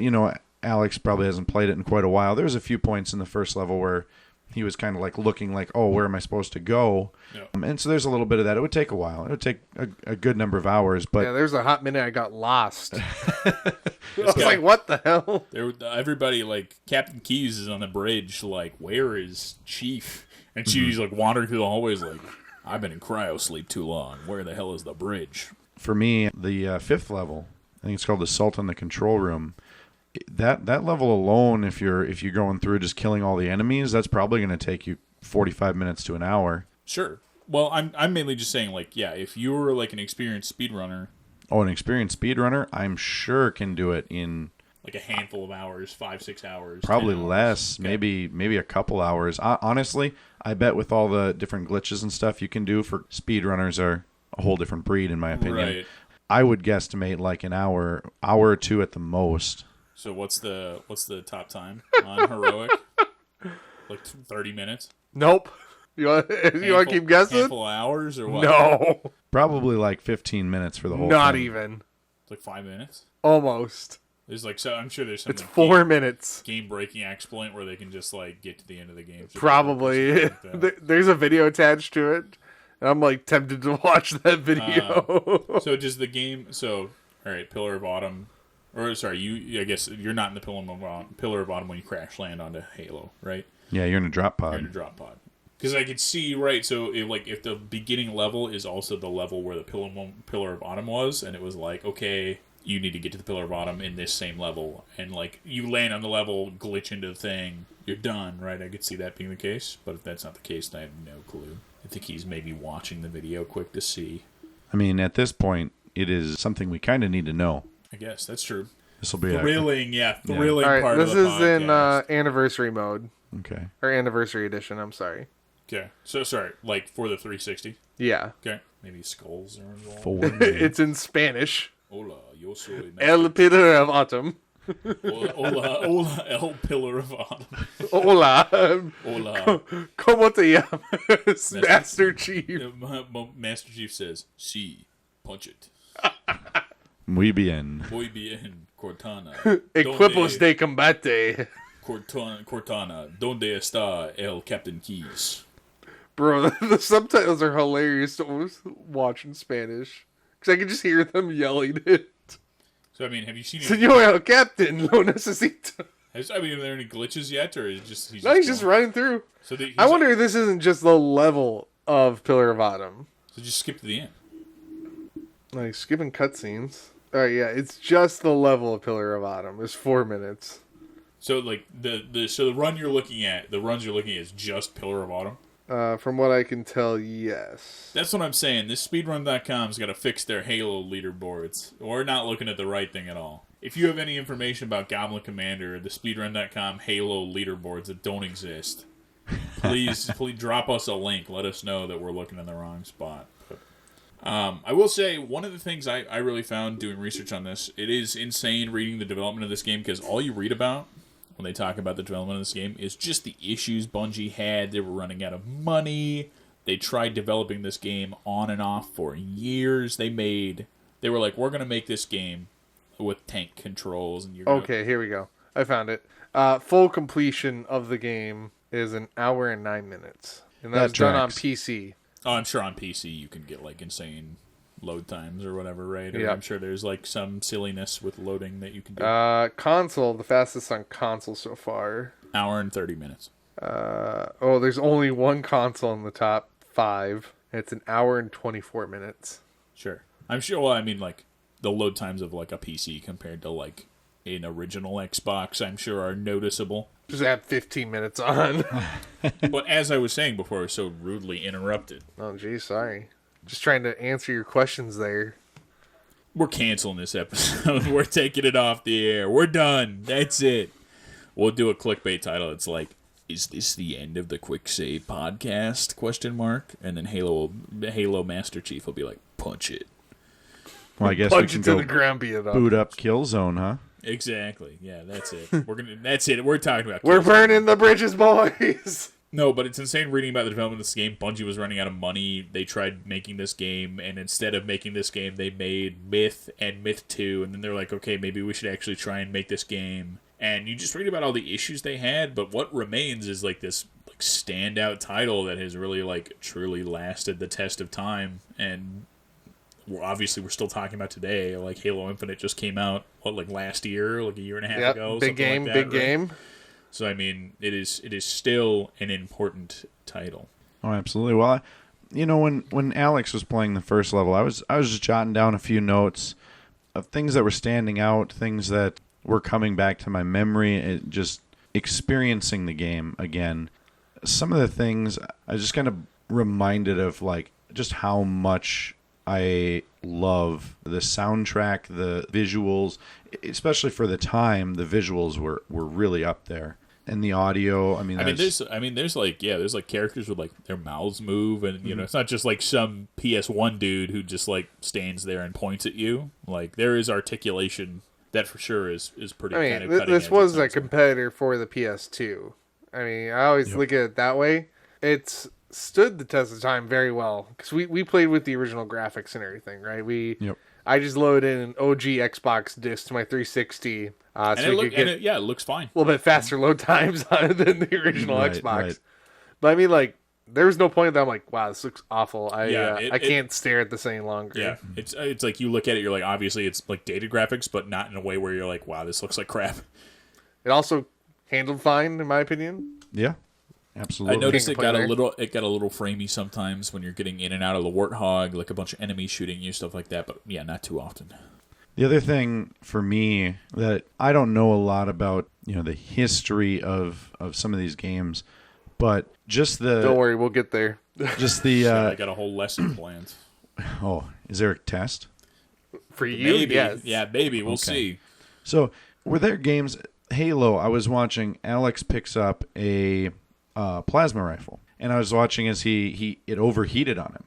Alex probably hasn't played it in quite a while. There was a few points in the first level where he was kind of like looking like, oh, where am I supposed to go? Yep. And so there's a little bit of that. It would take a while. It would take a good number of hours. But Yeah, there's a hot minute I got lost. I was guy- like, what the hell? Everybody, like, Captain Keyes is on the bridge, like, where is Chief? And Mm-hmm. she's, like, wandering through the hallways, like, I've been in cryo sleep too long. Where the hell is the bridge? for me, the fifth level, I think it's called Assault on the Control Room. That level alone, if you're going through just killing all the enemies, that's probably going to take you 45 minutes to an hour. Sure. Well, I'm mainly just saying, like, yeah, if you're, like, an experienced speedrunner, Oh, an experienced speedrunner, I'm sure can do it in like a handful of hours, 5-6 hours. probably 10 hours. less, Okay. maybe a couple hours. Honestly, I bet with all the different glitches and stuff you can do, for speedrunners are a whole different breed, in my opinion. Right. I would guesstimate like an hour or two at the most. So what's the top time on heroic? Like 30 minutes? Nope. You want to keep guessing? Handful of hours or what? No, Probably like 15 minutes for the whole not thing. even. It's like 5 minutes. Almost. There's like I'm sure there's some It's 4 minutes. game breaking exploit where they can just like get to the end of the game. Probably. Like that. There's a video attached to it. And I'm like tempted to watch that video. So does the game? So all right, Pillar of Autumn, or sorry, I guess you're not in the Pillar of Autumn when you crash land onto Halo, right? Yeah, you're in a drop You're in a pod. drop pod. Because I could see, right, so if the beginning level is also the level where the Pillar of Autumn was, and it was like, okay, you need to get to the Pillar of Autumn in this same level, and like you land on the level, glitch into the thing, you're done, right? I could see that being the case, but if that's not the case, then I have no clue. I think he's maybe watching the video quick to see. I mean, at this point, it is something we kind of need to know. I guess that's true. This will be Thrilling All right, part this of the is podcast. in anniversary mode. okay. Or anniversary edition, I'm sorry. Okay, so sorry, like for the 360. Yeah. Okay, maybe skulls are involved. Forward. It's in Spanish. Hola, yo soy El Pillar of Autumn. Hola, El Pillar of Autumn. Hola. Hola. ¿Cómo te llamas, Master Chief? Master Chief says, "Sí, punch it. Muy bien. Muy bien, Cortana. Equipos de combate. Cortana, ¿dónde está el Captain Keys?" Bro, the subtitles are hilarious to watch in Spanish. Because I can just hear them yelling it. So, I mean, have you seen it? Señor Captain, lo necesito. Are there any glitches yet, or is it just No, he's just running through. So I wonder if this isn't just the level of Pillar of Autumn. So just skip to the end. Like skipping cutscenes. All right, yeah, it's just the level of Pillar of Autumn. It's 4 minutes. So like the runs you're looking at is just Pillar of Autumn. From what I can tell, yes. That's what I'm saying. This speedrun.com's got to fix their Halo leaderboards. We're not looking at the right thing at all. If you have any information about Goblin Commander, the speedrun.com Halo leaderboards that don't exist, please drop us a link. Let us know that we're looking in the wrong spot. I will say, one of the things I really found doing research on this, it is insane reading the development of this game, because all you read about when they talk about the development of this game is just the issues Bungie had. They were running out of money. They tried developing this game on and off for years. They were like, we're going to make this game with tank controls. And you're Okay, here we go. I found it. Full completion of the game is 1 hour and 9 minutes. And that's done on PC. Oh, I'm sure on PC you can get like insane load times or whatever, right? Or Yep. I'm sure there's like some silliness with loading that you can do. Console, the fastest on console so far. Hour and 30 minutes. There's only one console in the top 5. And it's 1 hour and 24 minutes. Sure. I'm sure, well, I mean, like, the load times of like a PC compared to like an original Xbox, I'm sure are noticeable. Just add 15 minutes on. But as I was saying before, I was so rudely interrupted. Oh, geez, sorry. Just trying to answer your questions there. We're canceling this episode. We're taking it off the air. We're done. That's it. We'll do a clickbait title. It's like, is this the end of the Quick Save podcast? ? And then Halo Master Chief will be like, punch it. Well, I guess Punch we it can to the go ground, beat it up. boot up Killzone, huh? Exactly. Yeah, that's it. That's it. We're talking about. We're Killzone. burning the bridges, boys. No, but it's insane reading about the development of this game. Bungie was running out of money. They tried making this game, and instead of making this game, they made Myth and Myth 2, and then they're like, okay, maybe we should actually try and make this game. And you just read about all the issues they had, but what remains is like this like standout title that has really like truly lasted the test of time. And we're still talking about today. Like Halo Infinite just came out like last year, like a year and a half ago. Big game, like that, big right? game. So I mean, it is still an important title. Oh, absolutely. Well, when Alex was playing the first level, I was just jotting down a few notes of things that were standing out, things that were coming back to my memory, just experiencing the game again. Some of the things I just kind of reminded of, like, just how much I love the soundtrack, the visuals, especially for the time. The visuals were really up there, and the audio. There's like characters with like their mouths move, and it's not just like some PS1 dude who just like stands there and points at you. Like there is articulation that for sure is pretty. I mean, this was a competitor for the PS2. I mean, I always look at it that way. It's stood the test of time very well because we played with the original graphics and everything, right? I just loaded in an OG Xbox disc to my 360, it looks fine. A little bit faster load times than the original Xbox. Right. But I mean, like, there was no point that I'm like, wow, this looks awful. I can't stare at this any longer. Yeah, it's like you look at it, you're like, obviously it's like dated graphics, but not in a way where you're like, wow, this looks like crap. It also handled fine, in my opinion. Yeah. Absolutely. I noticed it got a little framey sometimes when you're getting in and out of the Warthog, like a bunch of enemies shooting you, stuff like that. But yeah, not too often. The other thing for me that I don't know a lot about, the history of some of these games, but just don't worry, we'll get there. Just the I got a whole lesson planned. Oh, is there a test for you? Maybe. Yes. Yeah, maybe we'll see. So were there games? Halo. I was watching. Alex picks up a plasma rifle, and I was watching as it overheated on him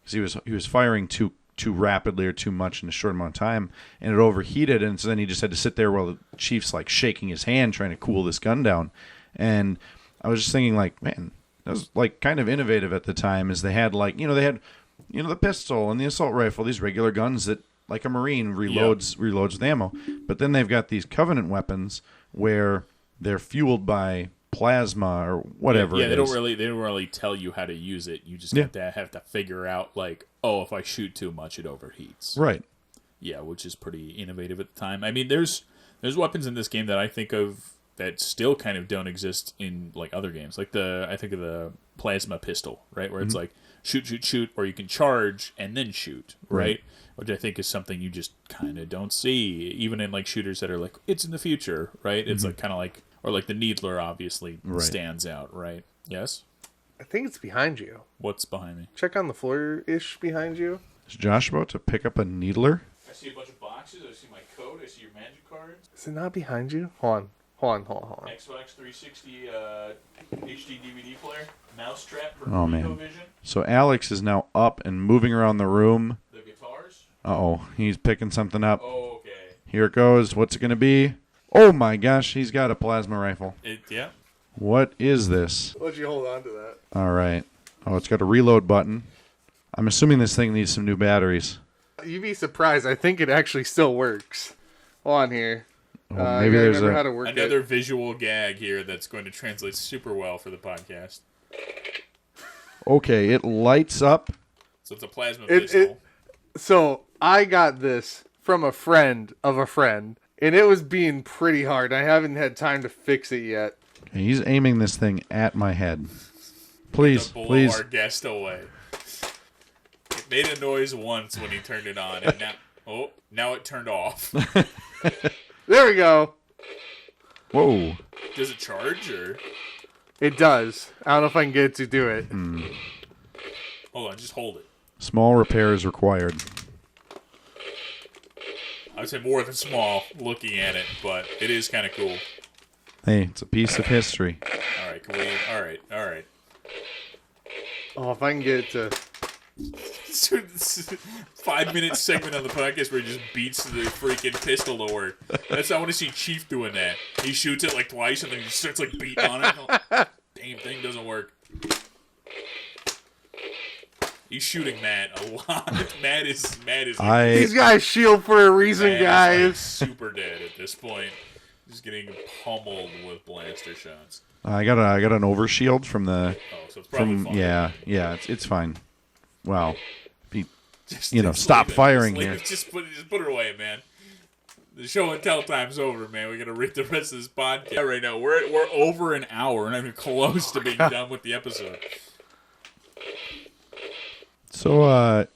because he was firing too rapidly or too much in a short amount of time, and it overheated, and so then he just had to sit there while the chief's like shaking his hand trying to cool this gun down. And I was just thinking, like, man, that was like kind of innovative at the time, as they had like the pistol and the assault rifle, these regular guns that like a Marine reloads with ammo, but then they've got these Covenant weapons where they're fueled by plasma or whatever. Yeah, they don't really tell you how to use it. You just have to figure out like, oh, if I shoot too much, it overheats. Right. Yeah, which is pretty innovative at the time. I mean, there's weapons in this game that I think of that still kind of don't exist in like other games. Like I think of the plasma pistol, right? Where it's like shoot, shoot, shoot, or you can charge and then shoot, right? Which I think is something you just kind of don't see, even in like shooters that are like, it's in the future, right? It's like kind of like, or like the Needler obviously stands out, right? Yes? I think it's behind you. What's behind me? Check on the floor-ish behind you. Is Josh about to pick up a needler? I see a bunch of boxes. I see my code. I see your magic cards. Is it not behind you? Hold on. Xbox 360 HD DVD player. Mousetrap for Oh, man. Vision. So Alex is now up and moving around the room. The guitars. Uh-oh, he's picking something up. Oh, okay. Here it goes. What's it going to be? Oh my gosh, he's got a plasma rifle. Yeah. What is this? Let you hold on to that. All right. Oh, it's got a reload button. I'm assuming this thing needs some new batteries. You'd be surprised. I think it actually still works. Hold on here. Oh, maybe there's how to a... work Another it. visual gag here that's going to translate super well for the podcast. Okay, it lights up. So it's a plasma pistol. So I got this from a friend of a friend, and it was being pretty hard. I haven't had time to fix it yet. Okay, he's aiming this thing at my head. Please, To blow please. our guest away. It made a noise once when he turned it on, and now it turned off. There we go. Whoa. Does it charge or? It does. I don't know if I can get it to do it. Hold on, just hold it. Small repairs required. I would say more than small looking at it, but it is kind of cool. Hey, it's a piece of history. All right, can we? All right. Oh, if I can get it to... 5-minute segment on the podcast where he just beats the freaking pistol to work. I want to see Chief doing that. He shoots it like twice and then he starts like beating on it. Damn thing doesn't work. He's shooting Matt a lot. Matt is. These guys shield for a reason, Matt is, guys. like, super dead at this point. He's getting pummeled with blaster shots. I got an overshield from the... Oh, so it's probably fine. Yeah, it's fine. Wow. Just Stop leave it. firing Just leave here. it. Just put it away, man. The show and tell time's over, man. We gotta read the rest of this podcast right now. We're over an hour. We're not even close to being done with the episode. So,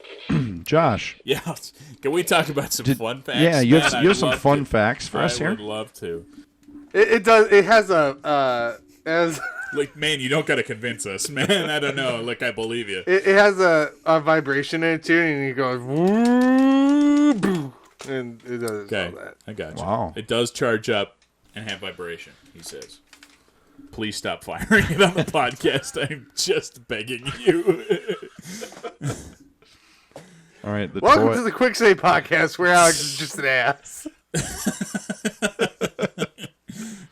Josh. Yeah, can we talk about some fun facts? Yeah, you man? have some I'd love fun to. facts for us I here? would love to. It does. It has as Like, man, you don't gotta convince us, man. I don't know. Like, I believe you. it has a vibration in it too, and it goes woo, boo, and it does Okay, all that. I got you. Wow. It does charge up and have vibration, he says. Please stop firing it on the podcast. I'm just begging you. All right. Welcome to the Quick Say podcast, where Alex is just an ass.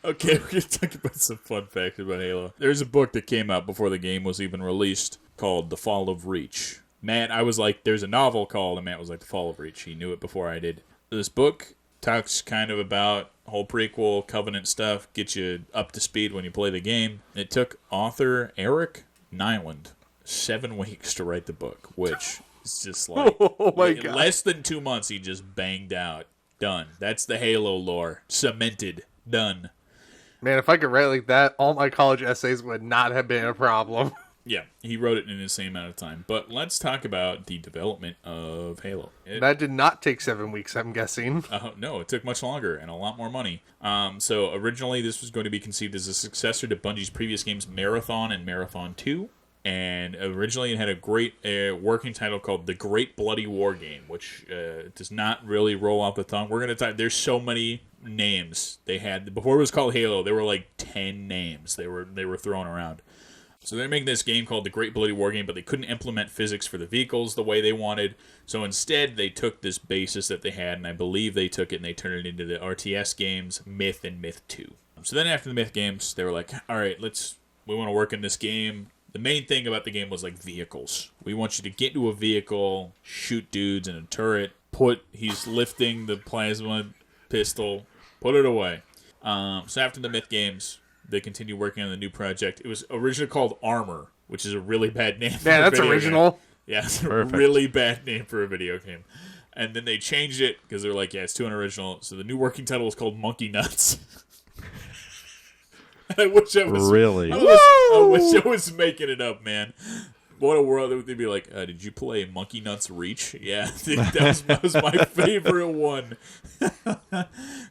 Okay, we're going to talk about some fun facts about Halo. There's a book that came out before the game was even released called The Fall of Reach. Matt, I was like, there's a novel called, and Matt was like, The Fall of Reach. He knew it before I did. This book talks kind of about whole prequel, Covenant stuff, get you up to speed when you play the game. It took author Eric Nyland 7 weeks to write the book, which is just like, Oh my God. less than 2 months he just banged out. Done. That's the Halo lore. Cemented. Done. Man, if I could write like that, all my college essays would not have been a problem. Yeah, he wrote it in the same amount of time. But let's talk about the development of Halo. That did not take 7 weeks, I'm guessing. No, it took much longer and a lot more money. So originally this was going to be conceived as a successor to Bungie's previous games Marathon and Marathon 2. And originally it had a great working title called The Great Bloody War Game, which does not really roll off the tongue. We're going to talk, there's so many names they had. Before it was called Halo, there were like 10 names they were thrown around. So they're making this game called The Great Bloody War Game, but they couldn't implement physics for the vehicles the way they wanted. So instead, they took this basis that they had, and I believe they took it and they turned it into the RTS games, Myth and Myth 2. So then after the Myth games, they were like, all right, we want to work in this game. The main thing about the game was like vehicles. We want you to get into a vehicle, shoot dudes in a turret, he's lifting the plasma pistol, put it away. So after the Myth games, they continue working on the new project. It was originally called Armor, which is a really bad name. Man, that's original. Game. Yeah, it's a Perfect. really bad name for a video game. And then they changed it because they're like, yeah, it's too unoriginal. So the new working title is called Monkey Nuts. I wish I was Really? I wish I was making it up, man. What a world they'd be like. Did you play Monkey Nuts Reach? Yeah, that was my favorite one.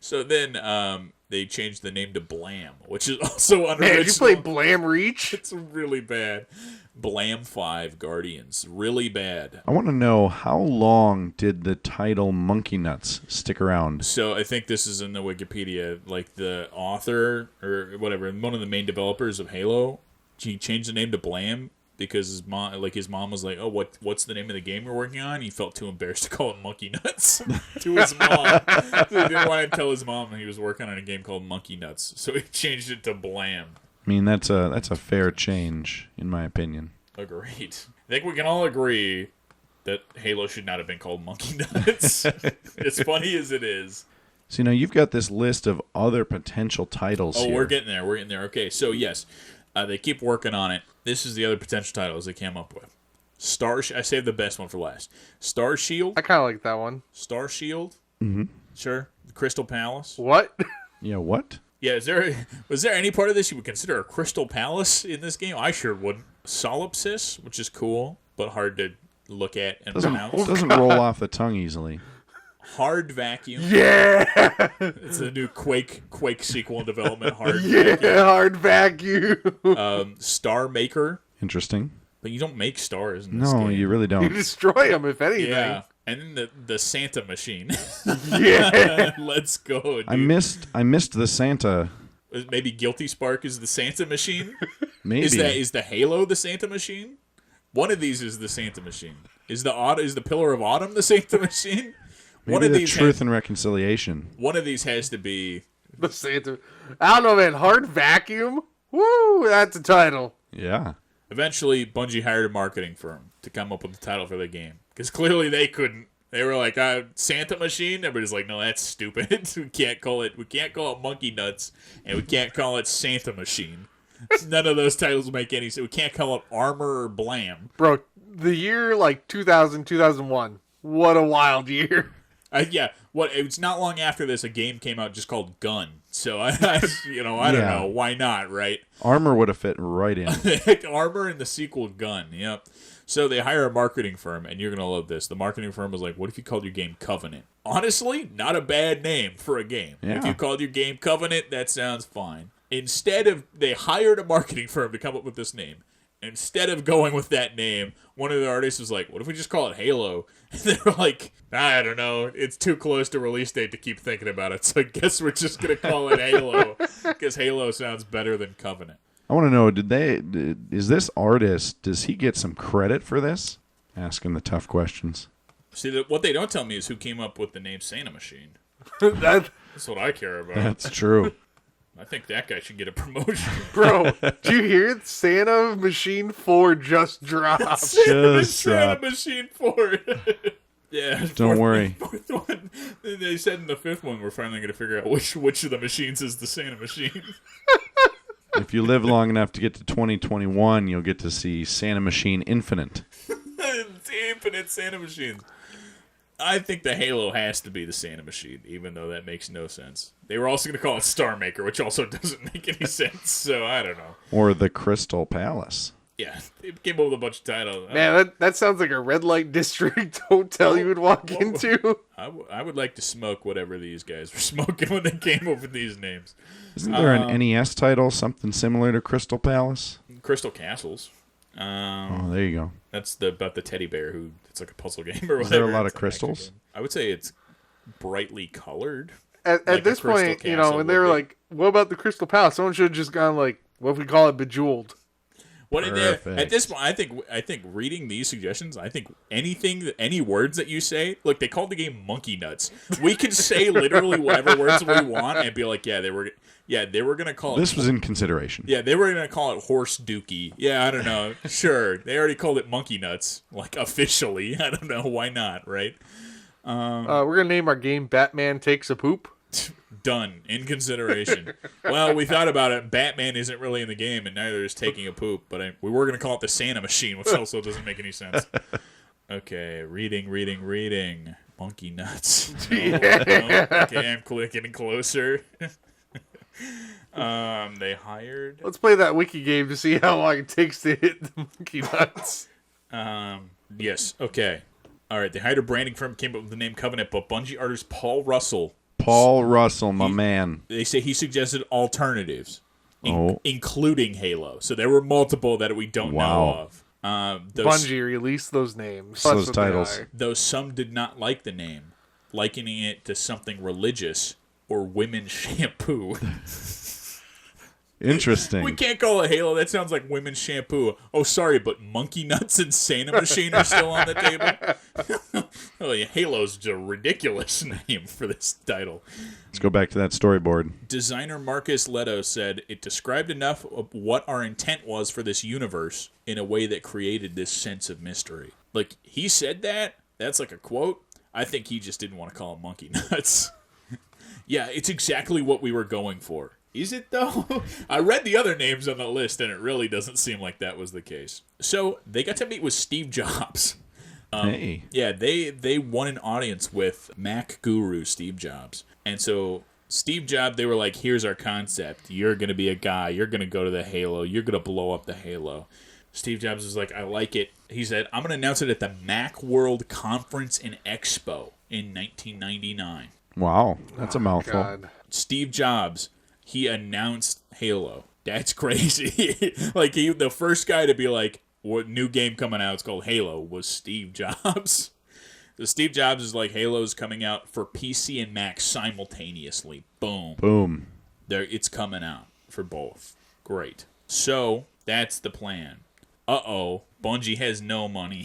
So then they changed the name to Blam, which is also unoriginal. Man, did you play Blam Reach? It's really bad. Blam 5 Guardians, really bad. I want to know, how long did the title Monkey Nuts stick around? So I think this is in the Wikipedia. Like the author or whatever, one of the main developers of Halo, he changed the name to Blam because his mom was like, "Oh, what's the name of the game you're working on?" He felt too embarrassed to call it Monkey Nuts to his mom. So he didn't want to tell his mom he was working on a game called Monkey Nuts. So he changed it to Blam. I mean, that's a fair change, in my opinion. Agreed. I think we can all agree that Halo should not have been called Monkey Nuts. As funny as it is. So, you've got this list of other potential titles here. We're getting there. Okay, so yes, they keep working on it. This is the other potential titles they came up with. I saved the best one for last. Star Shield. I kind of like that one. Star Shield. Mm-hmm. Sure. Crystal Palace. What? Yeah, what? Yeah, was there any part of this you would consider a Crystal Palace in this game? I sure wouldn't. Solipsis, which is cool, but hard to look at and pronounce. Doesn't roll off the tongue easily. Hard Vacuum. Yeah! It's a new Quake sequel in development. Hard Yeah, Vacuum. Hard Vacuum. Star Maker. Interesting. But you don't make stars in this game. No, you really You don't. destroy them, if anything. Yeah. And then the Santa Machine. Yeah. Let's go, dude. I missed the Santa. Maybe Guilty Spark is the Santa Machine? Maybe. Is the Halo the Santa Machine? One of these is the Santa Machine. Is the Pillar of Autumn the Santa Machine? Maybe One of the these Truth and Reconciliation. One of these has to be. The Santa. I don't know, man. Hard Vacuum? Woo! That's a title. Yeah. Eventually, Bungie hired a marketing firm to come up with the title for the game. Because clearly they couldn't. They were like, Santa Machine? Everybody's like, no, that's stupid. we can't call it Monkey Nuts, and we can't call it Santa Machine. None of those titles make any sense. We can't call it Armor or Blam. Bro, the year 2000, 2001. What a wild year. Yeah. It's not long after this, a game came out just called Gun. So I don't know. Why not, right? Armor would have fit right in. Armor and the sequel Gun. Yep. So they hire a marketing firm, and you're going to love this. The marketing firm was like, what if you called your game Covenant? Honestly, not a bad name for a game. Yeah. If you called your game Covenant, that sounds fine. They hired a marketing firm to come up with this name. Instead of going with that name, one of the artists was like, what if we just call it Halo? And they were like, I don't know. It's too close to release date to keep thinking about it. So I guess we're just going to call it Halo because Halo sounds better than Covenant. I want to know, is this artist, does he get some credit for this? Asking the tough questions. See, what they don't tell me is who came up with the name Santa Machine. That, That's what I care about. That's true. I think that guy should get a promotion. bro, do you hear Santa Machine 4 just dropped? Santa dropped. Machine 4. Yeah. Don't worry. Fourth one. They said in the fifth one, we're finally going to figure out which of the machines is the Santa Machine. If you live long enough to get to 2021, you'll get to see Santa Machine Infinite. It's infinite Santa Machines. I think the Halo has to be the Santa Machine, even though that makes no sense. They were also going to call it Star Maker, which also doesn't make any sense, so I don't know. Or the Crystal Palace. Yeah, they came up with a bunch of titles. Man, that sounds like a red light district hotel you would walk into. I would like to smoke whatever these guys were smoking when they came up with these names. Isn't there an NES title, something similar to Crystal Palace? Crystal Castles. Oh, there you go. That's about the teddy bear who it's like a puzzle game or whatever. Is there a lot of It's an crystals? action game. I would say it's brightly colored. At Like this a Crystal point, Castle when they were would be. like, what about the Crystal Palace? Someone should have just gone like, what if we call it Bejeweled? Perfect. At this point, I think reading these suggestions, I think any words that you say, look, they called the game Monkey Nuts. We can say literally whatever words we want and be like, they were gonna call it. This was in consideration. Yeah, they were gonna call it Horse Dookie. Yeah, I don't know. Sure, they already called it Monkey Nuts, like officially. I don't know why not, right? We're going to name our game Batman Takes a Poop. Done. In consideration. Well, we thought about it. Batman isn't really in the game, and neither is Taking a Poop. But we were going to call it the Santa Machine, which also doesn't make any sense. Okay, reading. Monkey Nuts. No, no. Okay, I'm getting closer. They hired. Let's play that wiki game to see how long it takes to hit the monkey nuts. Yes. Okay. All right. They hired a branding firm, came up with the name Covenant, but Bungie artist Paul Russell. Paul Russell, my man. They say he suggested alternatives, Oh. including Halo. So there were multiple that we don't know of. Bungie, release those names. Those That's what they titles. are. Though some did not like the name, likening it to something religious or women's shampoo. Interesting. We can't call it Halo. That sounds like women's shampoo. Oh, sorry, but Monkey Nuts and Santa Machine are still on the table. Oh, yeah, Halo's a ridiculous name for this title. Let's go back to that storyboard. Designer Marcus Leto said, it described enough of what our intent was for this universe in a way that created this sense of mystery. Like, he said that? That's like a quote? I think he just didn't want to call it Monkey Nuts. Yeah, it's exactly what we were going for. Is it, though? I read the other names on the list, and it really doesn't seem like that was the case. So, they got to meet with Steve Jobs. Hey. Yeah, they won an audience with Mac guru Steve Jobs. And so, Steve Jobs, they were like, here's our concept. You're going to be a guy. You're going to go to the Halo. You're going to blow up the Halo. Steve Jobs was like, I like it. He said, I'm going to announce it at the Mac World Conference and Expo in 1999. Wow. That's a mouthful. God. Steve Jobs, he announced Halo. That's crazy. Like, he, the first guy to be like, what new game coming out? It's called Halo, was Steve Jobs. So Steve Jobs is like, Halo's coming out for PC and Mac simultaneously. Boom. Boom. There, it's coming out for both. Great. So, that's the plan. Uh-oh. Bungie has no money.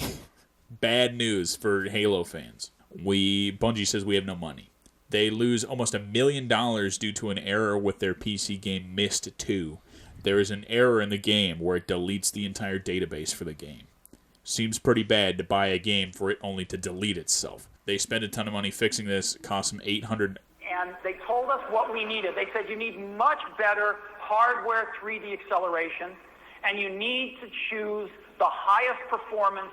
Bad news for Halo fans. Bungie says we have no money. They lose almost $1 million due to an error with their PC game Myst 2. There is an error in the game where it deletes the entire database for the game. Seems pretty bad to buy a game for it only to delete itself. They spent a ton of money fixing this. It cost them $800. And they told us what we needed. They said you need much better hardware 3D acceleration, and you need to choose the highest performance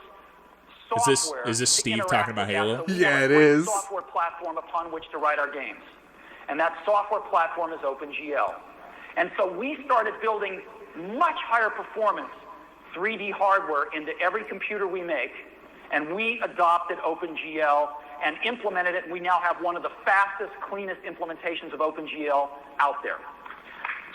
software. Is this to Steve interact talking about with that. Halo? So we Yeah, have it a great is. software platform upon which to write our games. And that software platform is OpenGL. And so we started building much higher performance 3D hardware into every computer we make, and we adopted OpenGL and implemented it, and we now have one of the fastest, cleanest implementations of OpenGL out there.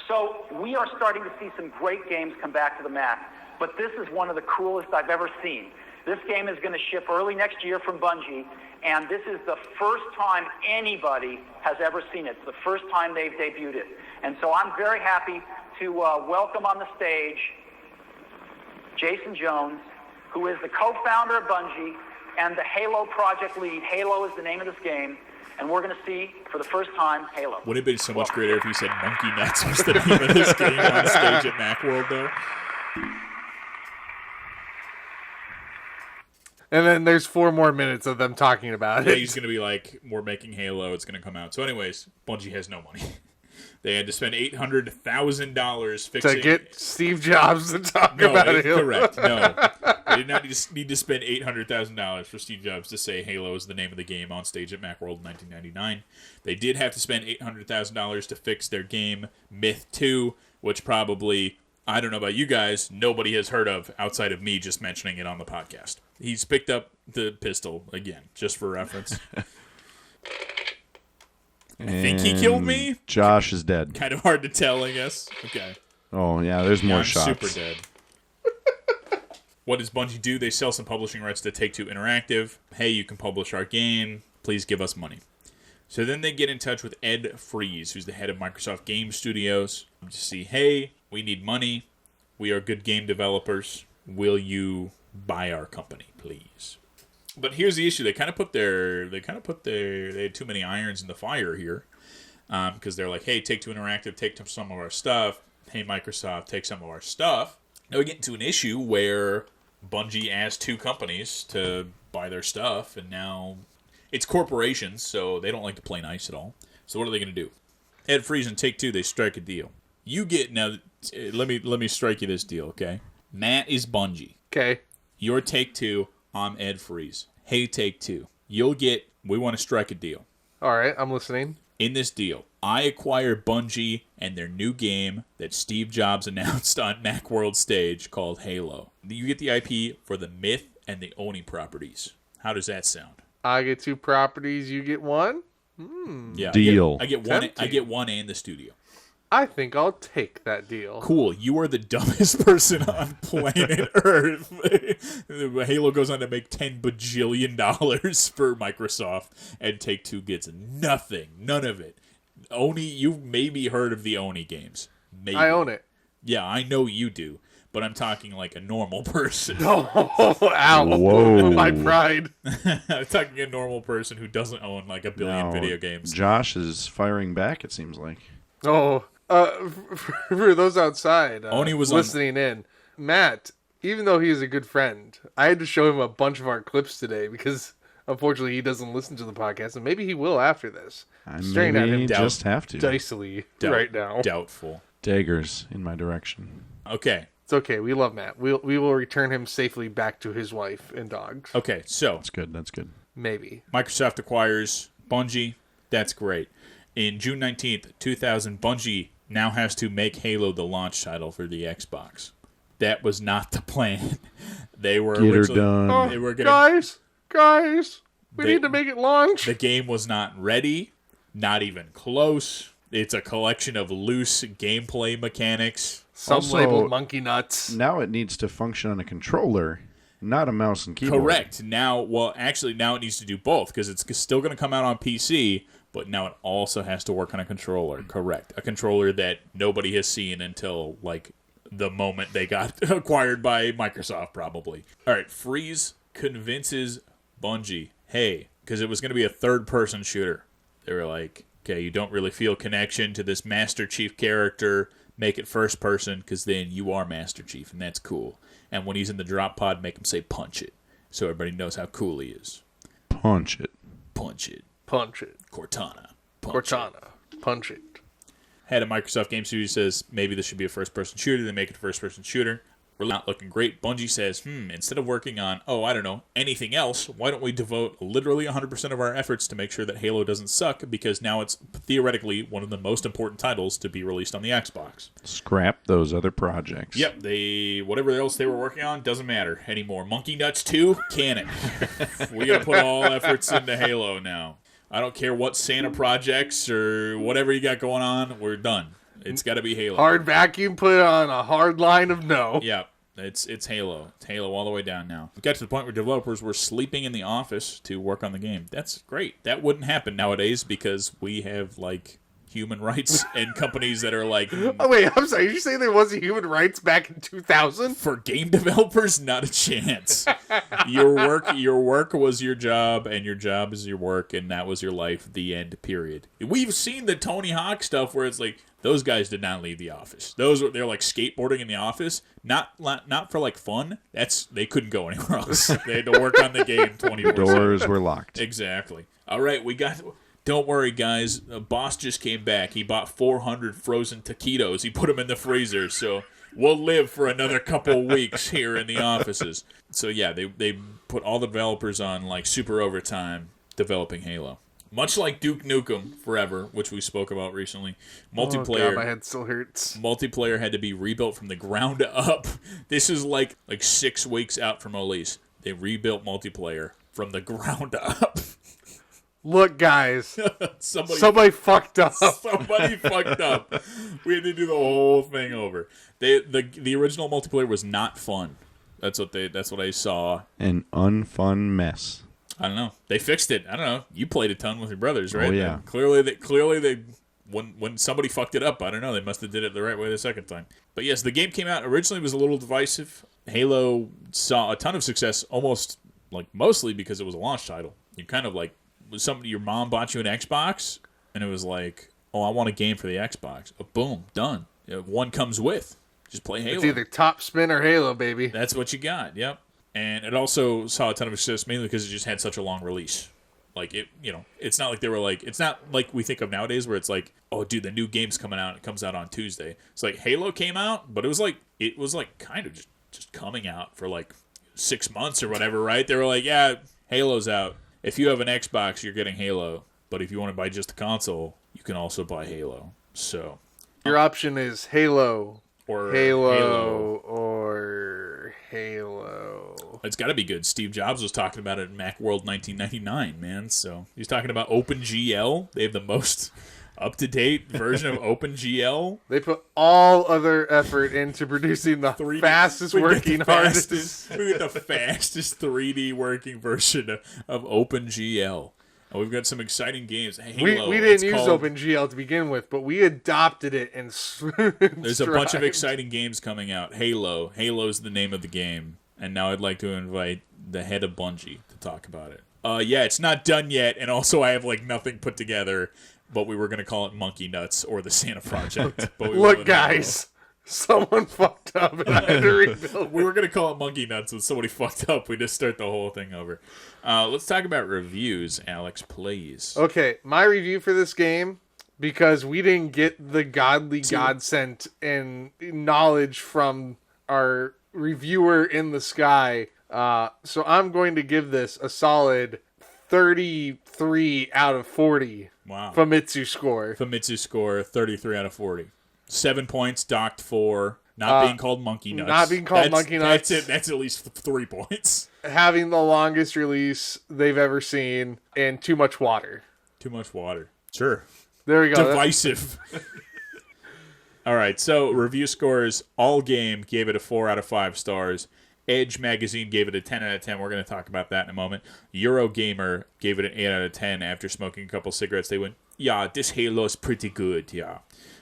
So we are starting to see some great games come back to the Mac, but this is one of the coolest I've ever seen. This game is going to ship early next year from Bungie, and this is the first time anybody has ever seen it. It's the first time they've debuted it. And so I'm very happy to welcome on the stage Jason Jones, who is the co-founder of Bungie and the Halo project lead. Halo is the name of this game, and we're going to see, for the first time, Halo. Would it have been so much greater if you said Monkey Nuts was the name of this game on stage at Macworld, though? And then there's 4 more minutes of them talking about Yeah, it. he's going to be like, we're making Halo, it's going to come out. So anyways, Bungie has no money. They had to spend $800,000 fixing... To get Steve Jobs to talk No, about it. correct. No, they did not need to spend $800,000 for Steve Jobs to say Halo is the name of the game on stage at Macworld in 1999. They did have to spend $800,000 to fix their game Myth 2, which probably, I don't know about you guys, nobody has heard of outside of me just mentioning it on the podcast. He's picked up the pistol again, just for reference. I think he killed me. Josh is dead. Kind of hard to tell, I guess. Okay. Oh, yeah, there's more I'm shots. super dead. What does Bungie do? They sell some publishing rights to Take-Two Interactive. Hey, you can publish our game. Please give us money. So then they get in touch with Ed Fries, who's the head of Microsoft Game Studios, to see, hey, we need money. We are good game developers. Will you buy our company, please? But here's the issue: they had too many irons in the fire here, because they're like, hey, Take-Two Interactive, take some of our stuff. Hey, Microsoft, take some of our stuff. Now we get into an issue where Bungie asked 2 companies to buy their stuff, and now it's corporations, so they don't like to play nice at all. So what are they going to do? Ed Fries and Take-Two, they strike a deal. You get now. Let me strike you this deal, okay? Matt is Bungie. Okay. You're Take-Two. I'm Ed Fries. Hey, Take-Two. We want to strike a deal. All right, I'm listening. In this deal, I acquire Bungie and their new game that Steve Jobs announced on Macworld stage called Halo. You get the IP for the Myth and the Oni properties. How does that sound? I get 2 properties, you get 1. Yeah, Deal. I get one. I Tempting. get one and the studio. I think I'll take that deal. Cool. You are the dumbest person on planet Earth. Halo goes on to make $10 bajillion for Microsoft, and Take-Two gets nothing. None of it. Oni, you've maybe heard of the Oni games. Maybe. I own it. Yeah, I know you do, but I'm talking like a normal person. Oh, ow. Whoa. My pride. I'm talking a normal person who doesn't own like a billion Now, video games. Josh is firing back, it seems like. Oh, for those outside Oni was on- listening in, Matt, even though he is a good friend, I had to show him a bunch of our clips today because unfortunately he doesn't listen to the podcast, and maybe he will after this. I Staring at maybe him just have to. dicily right now. Doubtful. Daggers in my direction. Okay. It's okay. We love Matt. We will return him safely back to his wife and dogs. Okay, so That's good. That's good. Maybe. Microsoft acquires Bungie. That's great. In June 19th, 2000, Bungie now has to make Halo the launch title for the Xbox. That was not the plan. They were Get her originally- done. Oh, They were gonna, guys, we They- need to make it launch. the game was not ready, not even close. It's a collection of loose gameplay mechanics. Some Also- labeled monkey nuts. Now it needs to function on a controller, not a mouse and keyboard. Correct. Now it needs to do both because it's still going to come out on PC, but now it also has to work on a controller. Correct. A controller that nobody has seen until like the moment they got acquired by Microsoft, probably. All right. Freeze convinces Bungie, hey, because it was going to be a third-person shooter. They were like, okay, you don't really feel connection to this Master Chief character. Make it first person because then you are Master Chief, and that's cool. And when he's in the drop pod, make him say punch it so everybody knows how cool he is. Punch it. Punch it. Punch it. Cortana. Punch it. Cortana. Punch it. Head of Microsoft Game Studios says maybe this should be a first-person shooter. They make it a first-person shooter. We're not looking great. Bungie says, instead of working on, anything else, why don't we devote literally 100% of our efforts to make sure that Halo doesn't suck, because now it's theoretically one of the most important titles to be released on the Xbox. Scrap those other projects. Yep, whatever else they were working on doesn't matter anymore. Monkey Nuts 2, canon. We gotta put all efforts into Halo now. I don't care what Santa projects or whatever you got going on, we're done. It's got to be Halo. Hard vacuum put on a hard line of no. Yeah, it's Halo. It's Halo all the way down now. We got to the point where developers were sleeping in the office to work on the game. That's great. That wouldn't happen nowadays because we have like human rights and companies that are like, Oh wait, I'm sorry. Did you say there wasn't human rights back in 2000? for game developers, not a chance. Your work was your job, and your job is your work, and that was your life. The end. Period. We've seen the Tony Hawk stuff where it's like those guys did not leave the office. They're like skateboarding in the office, not for like fun. They couldn't go anywhere else. They had to work on the game 24/7. Doors were locked. Exactly. All right, we got. Don't worry, guys. Boss just came back. He bought 400 frozen taquitos. He put them in the freezer, so we'll live for another couple weeks here in the offices. So yeah, they put all the developers on like super overtime developing Halo. Much like Duke Nukem Forever, which we spoke about recently, multiplayer. Oh God, my head still hurts. Multiplayer had to be rebuilt from the ground up. This is like 6 weeks out from release. They rebuilt multiplayer from the ground up. Look, guys, Somebody fucked up. Somebody fucked up. We had to do the whole thing over. The original multiplayer was not fun. That's what I saw. An unfun mess. I don't know. They fixed it. I don't know. You played a ton with your brothers, right? Oh, yeah. And clearly they when somebody fucked it up, I don't know. They must have did it the right way the second time. But yes, the game came out originally was a little divisive. Halo saw a ton of success, mostly because it was a launch title. You kind of your mom bought you an Xbox, and it was like, oh, I want a game for the Xbox. Oh, boom, done. One comes with. Just play Halo. It's either Top Spin or Halo, baby. That's what you got. Yep. And it also saw a ton of success mainly because it just had such a long release. It's not like they were like, it's not like we think of nowadays where it's like, oh, dude, the new game's coming out. It comes out on Tuesday. It's like Halo came out, but it was kind of just coming out for 6 months or whatever, right? They were like, yeah, Halo's out. If you have an Xbox, you're getting Halo. But if you want to buy just a console, you can also buy Halo. So Your option is Halo, or Halo, or Halo. It's got to be good. Steve Jobs was talking about it in Macworld 1999, man. So he's talking about OpenGL. They have the most up-to-date version of OpenGL. They put all other effort into producing the 3D fastest we get working, the hardest. fastest- We get the fastest 3D working version of OpenGL. And we've got some exciting games. Halo, We it's didn't use called- OpenGL to begin with, but we adopted it and There's a bunch of exciting games coming out. Halo's the name of the game. And now I'd like to invite the head of Bungie to talk about it. Yeah, it's not done yet, and also I have like nothing put together, but we were going to call it Monkey Nuts or the Santa Project. But we went Look, with guys, someone fucked up and I had to rebuild. We were going to call it Monkey Nuts, and somebody fucked up. We just start the whole thing over. Let's talk about reviews, Alex, please. Okay, my review for this game, because we didn't get the godly godsend and knowledge from our reviewer in the sky, so I'm going to give this a solid 33 out of 40. Wow. Famitsu score. Famitsu score, 33 out of 40. 7 points, docked 4. Not being called Monkey Nuts. Not being called Monkey Nuts. That's it. That's at least 3 points. Having the longest release they've ever seen, and too much water. Too much water. Sure. There we go. Divisive. All right, so review scores. All Game gave it a 4 out of 5 stars. Edge Magazine gave it a 10 out of 10. We're going to talk about that in a moment. Eurogamer gave it an 8 out of 10 after smoking a couple cigarettes. They went, yeah, this Halo's pretty good, yeah.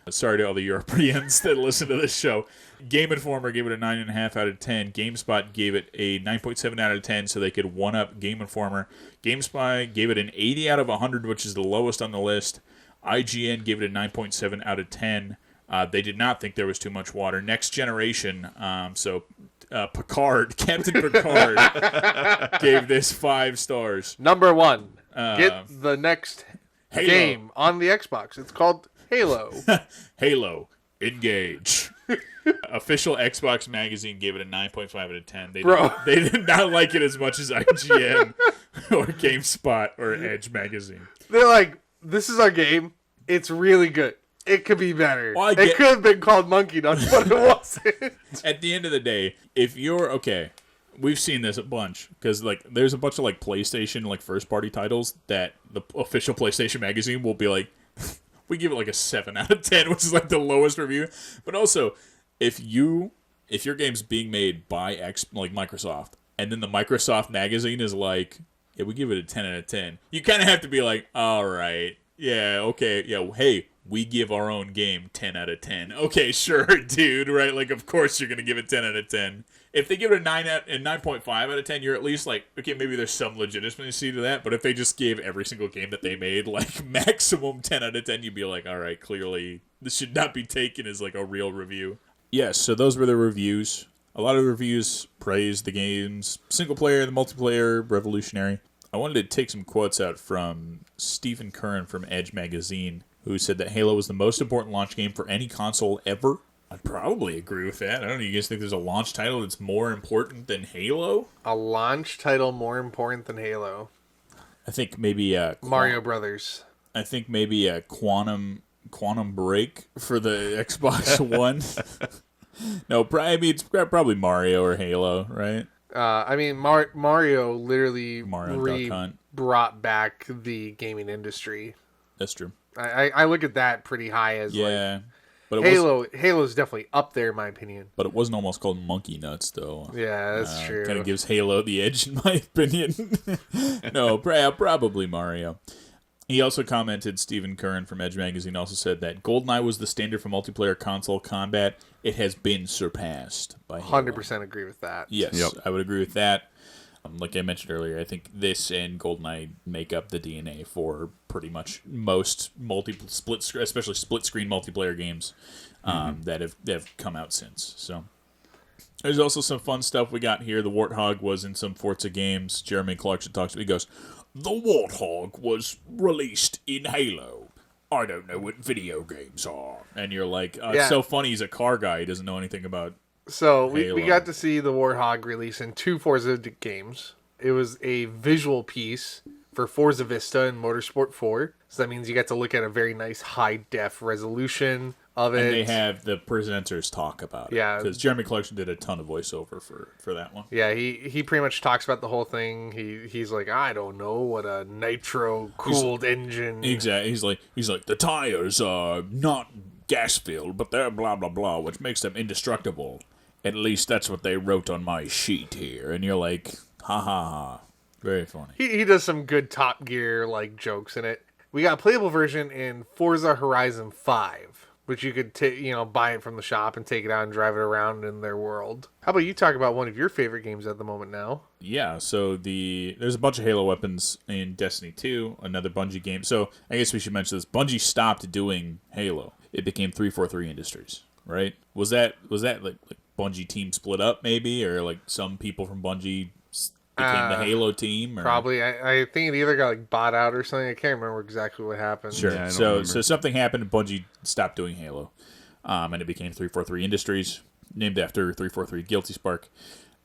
Sorry to all the Europeans that listen to this show. Game Informer gave it a 9.5 out of 10. GameSpot gave it a 9.7 out of 10, so they could one-up Game Informer. GameSpy gave it an 80 out of 100, which is the lowest on the list. IGN gave it a 9.7 out of 10. They did not think there was too much water. Next Generation, Picard, Captain Picard, gave this 5 stars. Number 1. Get the next Halo. game on the Xbox. It's called Halo. Halo, engage. Official Xbox Magazine gave it a 9.5 out of 10. They did not like it as much as IGN or GameSpot or Edge Magazine. They're like, this is our game. It's really good. It could be better. Well, it could have been called Monkey Nuts, but it wasn't. At the end of the day, if you're okay, we've seen this a bunch because like there's a bunch of like PlayStation like first party titles that the official PlayStation Magazine will be like, we give it like a 7 out of 10, which is like the lowest review. But also, if your game's being made by Microsoft, and then the Microsoft Magazine is like, yeah, we give it a 10 out of 10, you kind of have to be like, all right, yeah, okay, yeah, hey, we give our own game 10 out of 10. Okay, sure, dude, right? Like, of course you're going to give it 10 out of 10. If they give it a 9.5 out of 10, you're at least like, okay, maybe there's some legitimacy to that. But if they just gave every single game that they made like maximum 10 out of 10, you'd be like, all right, clearly this should not be taken as like a real review. Yes, so those were the reviews. A lot of reviews praised the games, single player, the multiplayer, revolutionary. I wanted to take some quotes out from Stephen Curran from Edge Magazine, who said that Halo was the most important launch game for any console ever. I'd probably agree with that. I don't know, you guys think there's a launch title that's more important than Halo? A launch title more important than Halo. I think maybe Mario Brothers. I think maybe a Quantum Break for the Xbox One. No, I mean it's probably Mario or Halo, right? I mean, Mario literally Duck Hunt. brought back the gaming industry. That's true. I look at that pretty high as Yeah. But like Halo's definitely up there in my opinion. But it wasn't almost called Monkey Nuts, though. Yeah, that's true. Kind of gives Halo the edge, in my opinion. No, probably Mario. He also commented, Stephen Curran from Edge Magazine also said that GoldenEye was the standard for multiplayer console combat. It has been surpassed by Halo. 100% agree with that. Yes, Yep. I would agree with that. Like I mentioned earlier, I think this and GoldenEye make up the DNA for pretty much most especially split-screen multiplayer games that have come out since. So there's also some fun stuff we got here. The Warthog was in some Forza games. Jeremy Clarkson talks to me. He goes, "The Warthog was released in Halo. I don't know what video games are." And you're like, It's so funny. He's a car guy. He doesn't know anything about. So we Halo. got to see the Warthog release in 2 Forza games. It was a visual piece for Forza Vista and Motorsport 4. So that means you get to look at a very nice high def resolution of it. And they have the presenters talk about it. Yeah. Because Jeremy Clarkson did a ton of voiceover for that one. Yeah, he pretty much talks about the whole thing. He's like, I don't know what a nitro cooled engine. Exactly. He's like the tires are not gas filled, but they're blah blah blah, which makes them indestructible. At least that's what they wrote on my sheet here. And you're like, ha ha ha. Very funny. He does some good Top Gear like jokes in it. We got a playable version in Forza Horizon 5, which you could buy it from the shop and take it out and drive it around in their world. How about you talk about one of your favorite games at the moment now? Yeah, so there's a bunch of Halo weapons in Destiny 2, another Bungie game. So I guess we should mention this. Bungie stopped doing Halo. It became 343 Industries, right? Was that like Bungie team split up maybe, or like some people from Bungie became the Halo team? Or? Probably. I think it either got like bought out or something. I can't remember exactly what happened. Sure. Yeah, I don't so remember. something happened. Bungie stopped doing Halo, and it became 343 Industries, named after 343 Guilty Spark.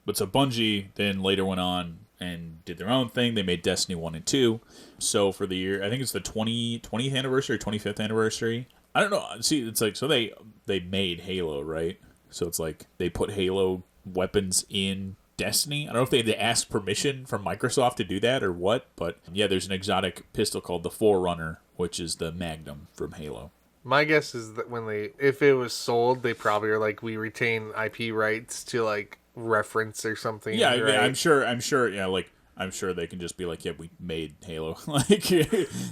But so Bungie then later went on and did their own thing. They made Destiny 1 and 2. So for the year, I think it's the 20th anniversary or 25th anniversary. I don't know. See, it's like, so they made Halo, right? So it's like they put Halo weapons in Destiny. I don't know if they had to ask permission from Microsoft to do that or what, but yeah, there's an exotic pistol called the Forerunner, which is the Magnum from Halo. My guess is that if it was sold, they probably are like, we retain IP rights to like reference or something. Yeah, right? I'm sure. Yeah, like I'm sure they can just be like, yeah, we made Halo. Like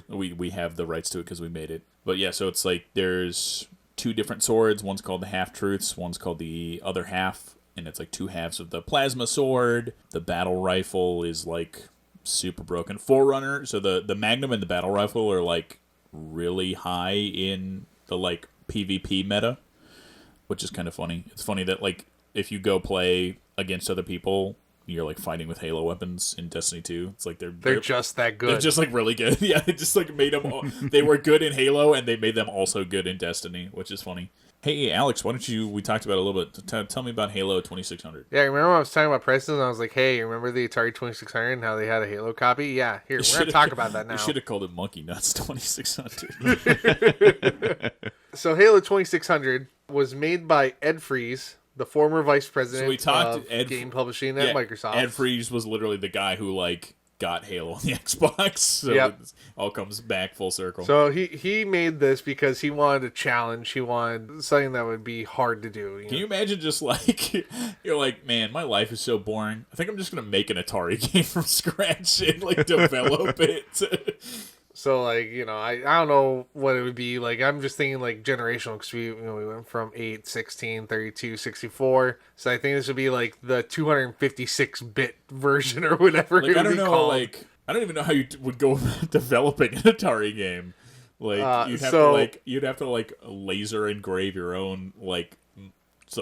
we have the rights to it because we made it. But yeah, so it's like there's two different swords. One's called the Half Truths. One's called the Other Half. And it's like two halves of the plasma sword. The battle rifle is like super broken. Forerunner, so the Magnum and the battle rifle are like really high in the like PvP meta, which is kind of funny. It's funny that like if you go play against other people, you're like fighting with Halo weapons in Destiny 2. It's like they're just that good. They're just like really good. Yeah, they just like made them. They were good in Halo, and they made them also good in Destiny, which is funny. Hey, Alex, why don't we talked about it a little bit. Tell me about Halo 2600. Yeah, remember when I was talking about prices and I was like, hey, remember the Atari 2600 and how they had a Halo copy? Yeah, here, we're going to talk about that now. You should have called it Monkey Nuts 2600. So Halo 2600 was made by Ed Freeze, the former vice president of game publishing at Microsoft. Ed Freeze was literally the guy who like got Halo on the Xbox, so Yep. it all comes back full circle. So he made this because he wanted a challenge. He wanted something that would be hard to do. Can you imagine just like, you're like, man, my life is so boring. I think I'm just going to make an Atari game from scratch and like develop it. So like, I don't know what it would be. Like, I'm just thinking like generational because we went from 8, 16, 32, 64. So I think this would be like the 256-bit version or whatever Like, it would I don't be know, called. like, I don't even know how you would go about developing an Atari game. Like, you'd have to laser engrave your own like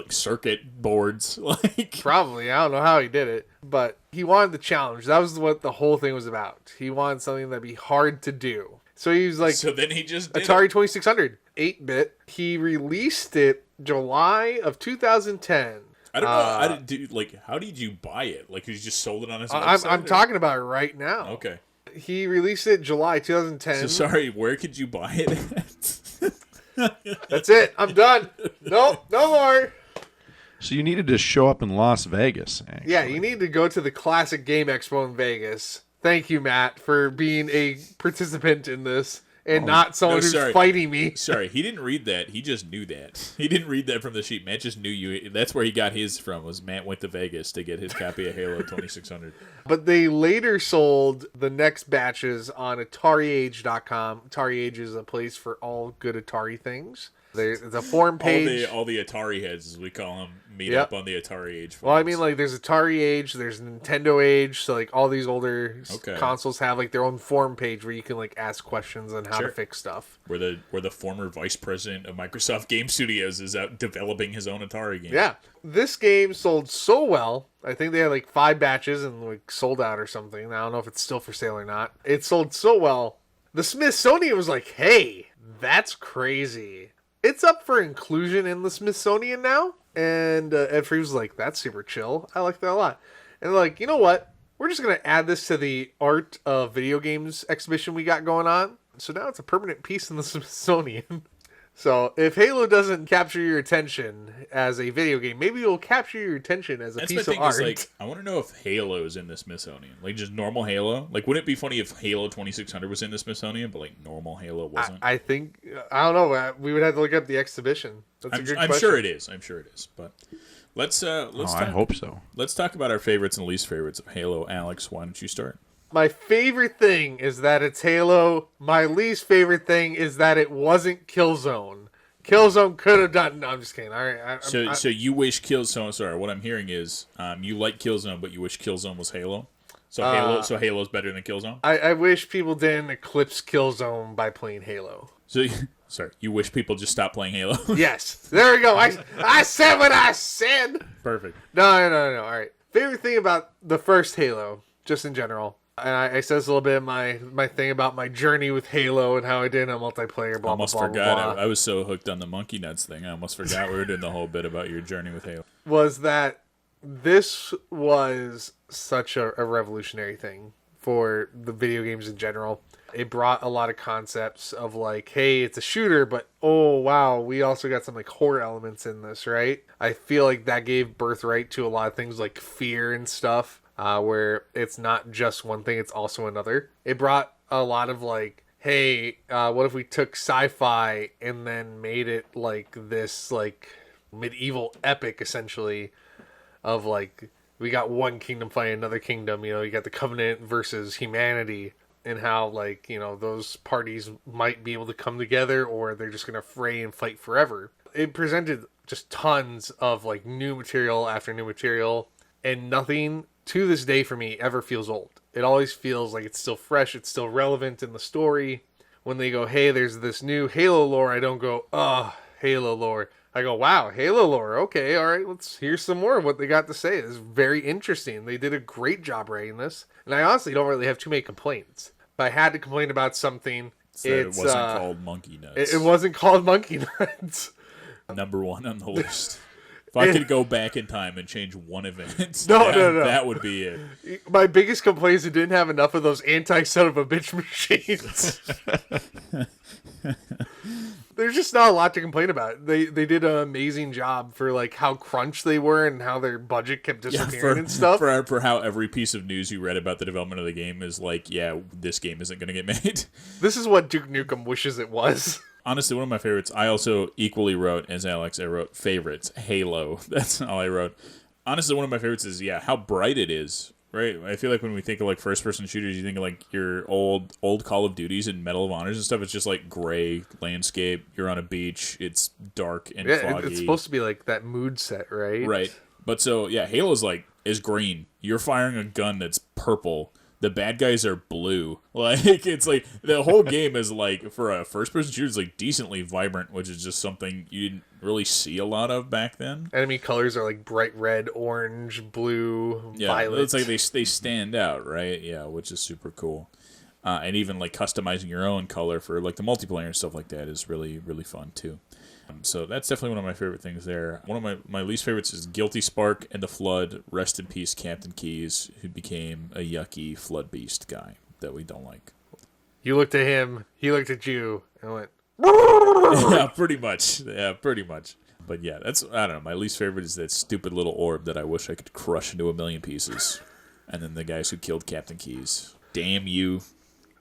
circuit boards. Like, Probably. I don't know how he did it, but he wanted the challenge. That was what the whole thing was about. He wanted something that'd be hard to do. So he was like, so then he just did Atari it. 2600, 8-bit. He released it July of 2010. I don't know. How did you buy it? Like, you just sold it on his website? I'm talking about it right now. Okay. He released it July 2010. So sorry, where could you buy it at? That's it. I'm done. Nope, no more. So you needed to show up in Las Vegas. Actually. Yeah, you need to go to the Classic Game Expo in Vegas. Thank you, Matt, for being a participant in this and not someone who's fighting me. Sorry, he didn't read that. He just knew that. He didn't read that from the sheet. Matt just knew you. That's where he got his from, was Matt went to Vegas to get his copy of Halo 2600. But they later sold the next batches on AtariAge.com. AtariAge is a place for all good Atari things. There's a forum page. All the Atari heads, as we call them, meet Yep. up on the Atari Age. Well, I forums. mean, like, there's Atari Age, there's Nintendo Age, so, like, all these older consoles have, like, their own forum page where you can, like, ask questions on how to fix stuff. Where the former vice president of Microsoft Game Studios is out developing his own Atari game. Yeah. This game sold so well. I think they had, like, 5 batches and, like, sold out or something. I don't know if it's still for sale or not. It sold so well. The Smithsonian was like, hey, that's crazy. It's up for inclusion in the Smithsonian now. And Ed Freeze was like, that's super chill. I like that a lot. And they're like, you know what? We're just going to add this to the Art of Video Games exhibition we got going on. So now it's a permanent piece in the Smithsonian. So if Halo doesn't capture your attention as a video game, maybe it'll capture your attention as a That's piece my of thing. art. Is like, I want to know if Halo's in the Smithsonian, like just normal Halo. Like, wouldn't it be funny if Halo 2600 was in the Smithsonian, but like normal Halo wasn't? I think, I don't know. We would have to look up the exhibition. That's a good I'm question. sure it is. I'm sure it is. But let's I talk, hope so. let's talk about our favorites and least favorites of Halo. Alex, why don't you start? My favorite thing is that it's Halo. My least favorite thing is that it wasn't Killzone. Killzone could have done. No, I'm just kidding. All right. So you wish Killzone? Sorry, what I'm hearing is you like Killzone, but you wish Killzone was Halo. So Halo's better than Killzone. I wish people didn't eclipse Killzone by playing Halo. So sorry, you wish people just stop playing Halo. Yes, there we go. I said what I said. Perfect. No. All right. Favorite thing about the first Halo, just in general. And I said this a little bit in my thing about my journey with Halo and how I did a multiplayer, blah, Almost blah, blah, forgot. blah, blah. I was so hooked on the monkey nuts thing. I almost forgot we were doing the whole bit about your journey with Halo. Was that this was such a revolutionary thing for the video games in general. It brought a lot of concepts of like, hey, it's a shooter, but oh wow, we also got some like horror elements in this, right? I feel like that gave birthright to a lot of things like fear and stuff, where it's not just one thing, it's also another. It brought a lot of like, hey, what if we took sci-fi and then made it like this like medieval epic essentially of like, we got one kingdom fighting another kingdom, you know, you got the Covenant versus humanity, and how like, you know, those parties might be able to come together or they're just gonna fray and fight forever. It presented just tons of like new material after new material, and nothing to this day for me ever feels old. It always feels like it's still fresh, it's still relevant in the story. When they go, hey, there's this new Halo lore, I don't go, Halo lore. I go, wow, Halo lore. Okay, all right, let's hear some more of what they got to say. It's very interesting. They did a great job writing this. And I honestly don't really have too many complaints. If I had to complain about something, It wasn't called monkey nuts. It wasn't called Monkey Nuts. Number one on the list. If I could go back in time and change one event, No. that would be it. My biggest complaint is it didn't have enough of those anti-son of a bitch machines. There's just not a lot to complain about. They did an amazing job for like how crunched they were and how their budget kept disappearing and stuff. For how every piece of news you read about the development of the game is like, yeah, this game isn't going to get made. This is what Duke Nukem wishes it was. Honestly, one of my favorites, I also equally wrote, as Alex, I wrote favorites, Halo. That's all I wrote. Honestly, one of my favorites is, how bright it is. Right, I feel like when we think of like first-person shooters, you think of like your old Call of Duties and Medal of Honors and stuff. It's just like gray landscape. You're on a beach. It's dark and foggy. It's supposed to be like that mood set, right? Right, but so Halo's is green. You're firing a gun that's purple. The bad guys are blue. Like it's like the whole game is like, for a first-person shooter, is like decently vibrant, which is just something you didn't really see a lot of back then. Enemy colors are like bright red, orange, blue, violet. It's like they stand out, right? Yeah, which is super cool. And even like customizing your own color for like the multiplayer and stuff like that is really, really fun too. So that's definitely one of my favorite things there. One of my least favorites is Guilty Spark and the Flood. Rest in peace, Captain Keyes, who became a yucky Flood Beast guy that we don't like. You looked at him, he looked at you, and went, Yeah, pretty much. But yeah, I don't know. My least favorite is that stupid little orb that I wish I could crush into a million pieces. And then the guys who killed Captain Keyes. Damn you.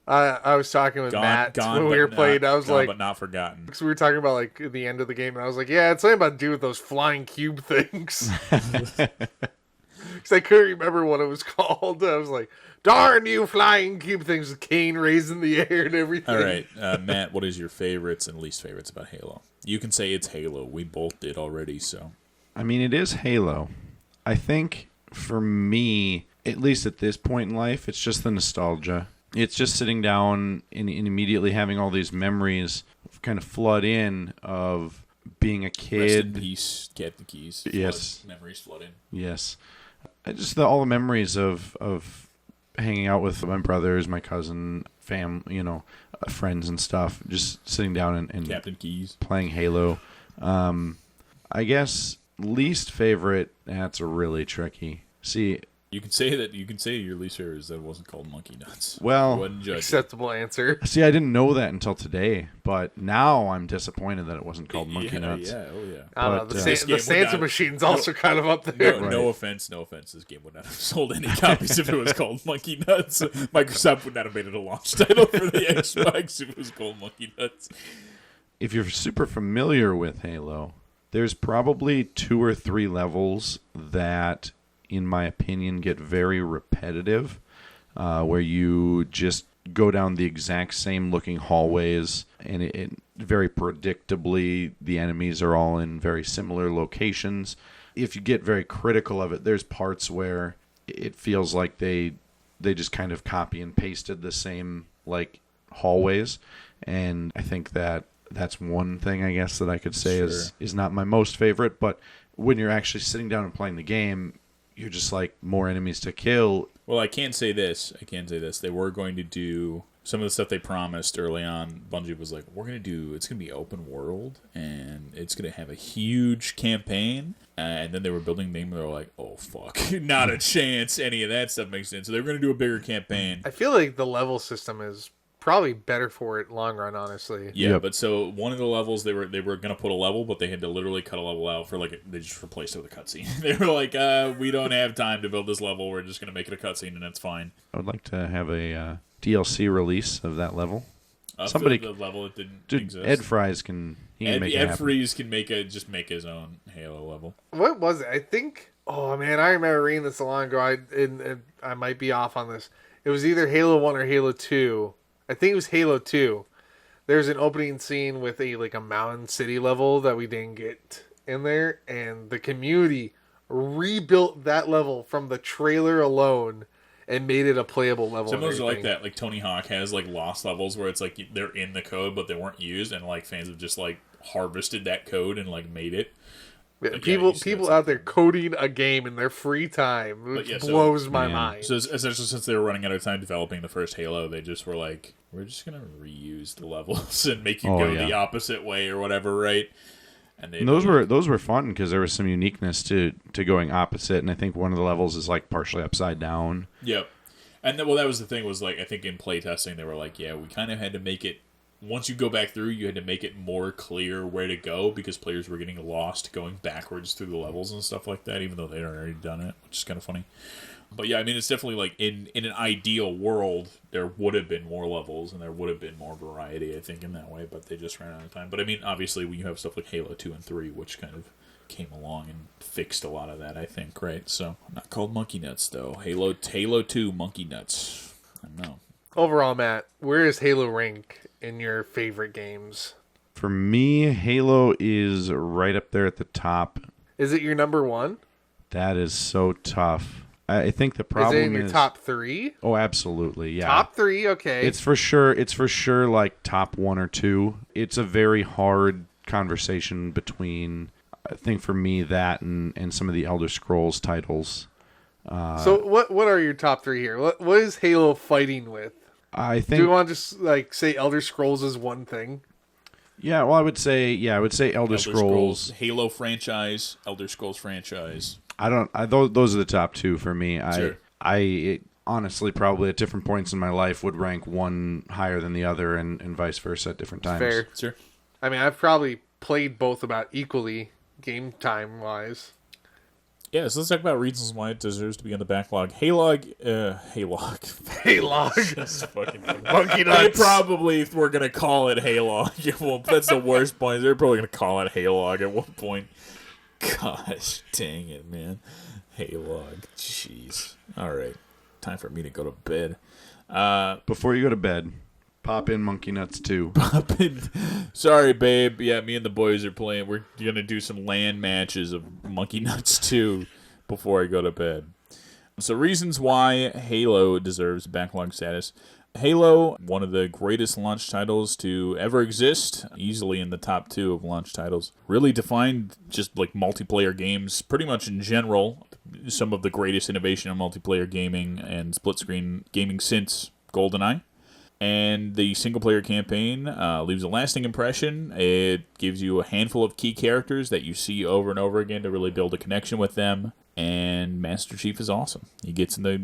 I was talking with Matt when we were playing. I was like, but not forgotten. because we were talking about like the end of the game, and I was like, yeah, it's something about to do with those flying cube things. Because I couldn't remember what it was called. I was like, darn you flying cube things with cane raised in the air and everything. All right, Matt, what is your favorites and least favorites about Halo? You can say it's Halo. We both did already, so. I mean, it is Halo. I think for me, at least at this point in life, it's just the nostalgia. It's just sitting down and immediately having all these memories kind of flood in of being a kid. Rest in peace, Captain Keyes. Yes. Memories flood in. Yes. All the memories of hanging out with my brothers, my cousin, friends and stuff. Just sitting down and Captain Keyes. playing Halo. I guess least favorite, that's really tricky. See, You can say that. You can say your least favorite is that it wasn't called Monkey Nuts. Well, I wasn't judging. Acceptable answer. See, I didn't know that until today, but now I'm disappointed that it wasn't called Monkey Nuts. Yeah, oh yeah. I don't know. But, The, this the game would Santa not- machine's also kind of up there. No, no offense. This game would not have sold any copies if it was called Monkey Nuts. Microsoft would not have made it a launch title for the Xbox if it was called Monkey Nuts. If you're super familiar with Halo, there's probably 2 or 3 levels that, in my opinion, get very repetitive, where you just go down the exact same looking hallways, and it very predictably the enemies are all in very similar locations. If you get very critical of it, there's parts where it feels like they just kind of copy and pasted the same like hallways, and I think that's one thing I guess that I could say is not my most favorite. But when you're actually sitting down and playing the game, you're just like, more enemies to kill. Well, I can say this. They were going to do some of the stuff they promised early on. Bungie was like, it's going to be open world, and it's going to have a huge campaign. And then they were building the game, and they were like, oh, fuck. Not a chance any of that stuff makes sense. So they were going to do a bigger campaign. I feel like the level system is probably better for it long run, honestly. Yeah, Yep. but so one of the levels they were going to put a level, but they had to literally cut a level out for they just replaced it with a cutscene. They were like, we don't have time to build this level. We're just going to make it a cutscene, and that's fine. I would like to have a DLC release of that level. Somebody the level that didn't exist. Ed Fries can make it Ed happen. Freeze can make his own Halo level. What was it? I think. Oh man, I remember reading this a long ago. I might be off on this. It was either Halo 1 or Halo 2. I think it was Halo 2. There's an opening scene with a mountain city level that we didn't get in there, and the community rebuilt that level from the trailer alone and made it a playable level. Some of those are like everything. that. Like Tony Hawk has lost levels where it's like they're in the code but they weren't used, and fans have just harvested that code and made it. Yeah, Like, people you see people that's out there coding a game in their free time, which yeah, so- blows my Yeah. mind. So essentially, since they were running out of time developing the first Halo, they just were like, "We're just gonna reuse the levels and make you Oh, go yeah. the opposite way or whatever, right?" And And those were fun because there was some uniqueness to going opposite, and I think one of the levels is partially upside down. Yep. And that was the thing was I think in playtesting they were like, yeah, we kind of had to make it. Once you go back through, you had to make it more clear where to go because players were getting lost going backwards through the levels and stuff like that, even though they'd already done it, which is kind of funny. But yeah, I mean, it's definitely in an ideal world, there would have been more levels and there would have been more variety, I think, in that way, but they just ran out of time. But I mean, obviously, when you have stuff like Halo 2 and 3, which kind of came along and fixed a lot of that, I think, right? So, not called Monkey Nuts, though. Halo 2 Monkey Nuts. I don't know. Overall, Matt, where is Halo rank in your favorite games? For me, Halo is right up there at the top. Is it your number one? That is so tough. I think the Is problem it in your top three? Oh, absolutely, yeah. Top three, okay. It's for sure top 1 or 2. It's a very hard conversation between, I think for me, that and some of the Elder Scrolls titles. So what are your top three here? What is Halo fighting with? I Do think we want to just say Elder Scrolls is one thing? I would say Elder Scrolls. Halo franchise, Elder Scrolls franchise. Those are the top 2 for me. Sure. I honestly probably at different points in my life would rank one higher than the other and vice versa at different times. Fair. Sure. I mean, I've probably played both about equally game time wise. Yeah, so let's talk about reasons why it deserves to be on the backlog. Halog. Halog. That's fucking funny. Monkey They nuts. probably were going to call it Halog. Well, that's the worst point. They're probably going to call it Halog at one point. Gosh, dang it, man. Halog. Jeez. All right. Time for me to go to bed. Before you go to bed, pop in Monkey Nuts 2. Sorry, babe. Yeah, me and the boys are playing. We're going to do some LAN matches of Monkey Nuts 2 before I go to bed. So reasons why Halo deserves backlog status. Halo, one of the greatest launch titles to ever exist, easily in the top 2 of launch titles. Really defined just multiplayer games pretty much in general. Some of the greatest innovation in multiplayer gaming and split screen gaming since GoldenEye. And the single-player campaign leaves a lasting impression. It gives you a handful of key characters that you see over and over again to really build a connection with them. And Master Chief is awesome. He gets in the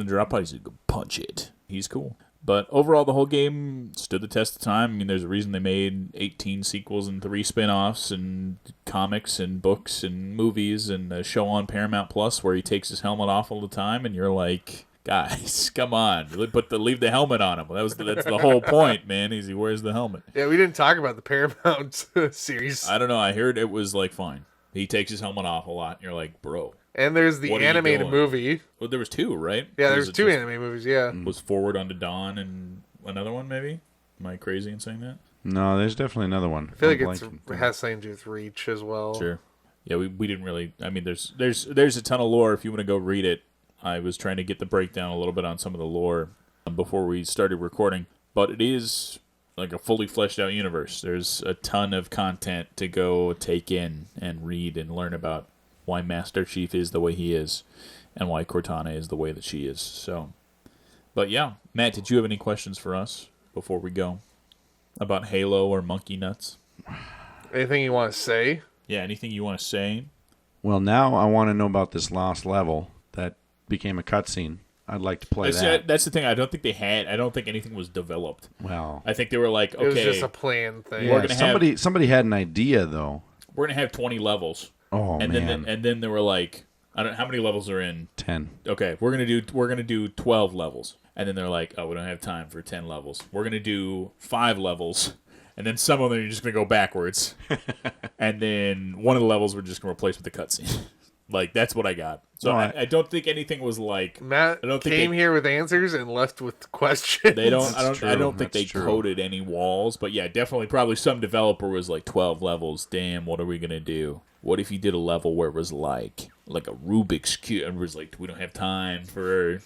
drop pod. He's like, punch it. He's cool. But overall, the whole game stood the test of time. I mean, there's a reason they made 18 sequels and 3 spin-offs and comics and books and movies and a show on Paramount Plus where he takes his helmet off all the time, and you're like, guys, come on, leave the helmet on him. That's the whole point, man. He wears the helmet. Yeah, we didn't talk about the Paramount series. I don't know. I heard it was like fine. He takes his helmet off a lot, and you're like, bro. And there's the What are you animated doing? movie. Well, there was 2, right? Yeah, Or there's was it 2 just- anime movies. Yeah. Was Forward Unto Dawn and another one maybe? Am I crazy in saying that? No, there's definitely another one. I feel like I'm it has something to do with Reach as well. Sure. Yeah, we didn't really. I mean, there's a ton of lore if you want to go read it. I was trying to get the breakdown a little bit on some of the lore before we started recording, but it is like a fully fleshed out universe. There's a ton of content to go take in and read and learn about why Master Chief is the way he is and why Cortana is the way that she is. So, but yeah, Matt, did you have any questions for us before we go about Halo or Monkey Nuts? Anything you want to say? Yeah, anything you want to say? Well, now I want to know about this lost level that became a cutscene. I'd like to play that. That's the thing. I don't think I don't think anything was developed. Well, I think they were like, It was okay, just a planned thing. We're yeah, gonna somebody had an idea though. we're gonna have 20 levels, Oh and man, then they were like, I don't how many levels are in. 10. Okay, we're gonna do 12 levels, and then they're like, oh, we don't have time for 10 levels. We're gonna do 5 levels, and then some of them you're just gonna go backwards, and then one of the levels we're just gonna replace with the cutscene. Like that's what I got. So No, I don't think anything was like Matt I don't think came they- here with answers and left with questions. They don't. I That's don't. I true. don't think they That's true. coded any walls, but yeah, definitely. Probably some developer was like 12 levels. Damn, what are we gonna do? What if you did a level where it was like a Rubik's cube, and it was like, we don't have time for.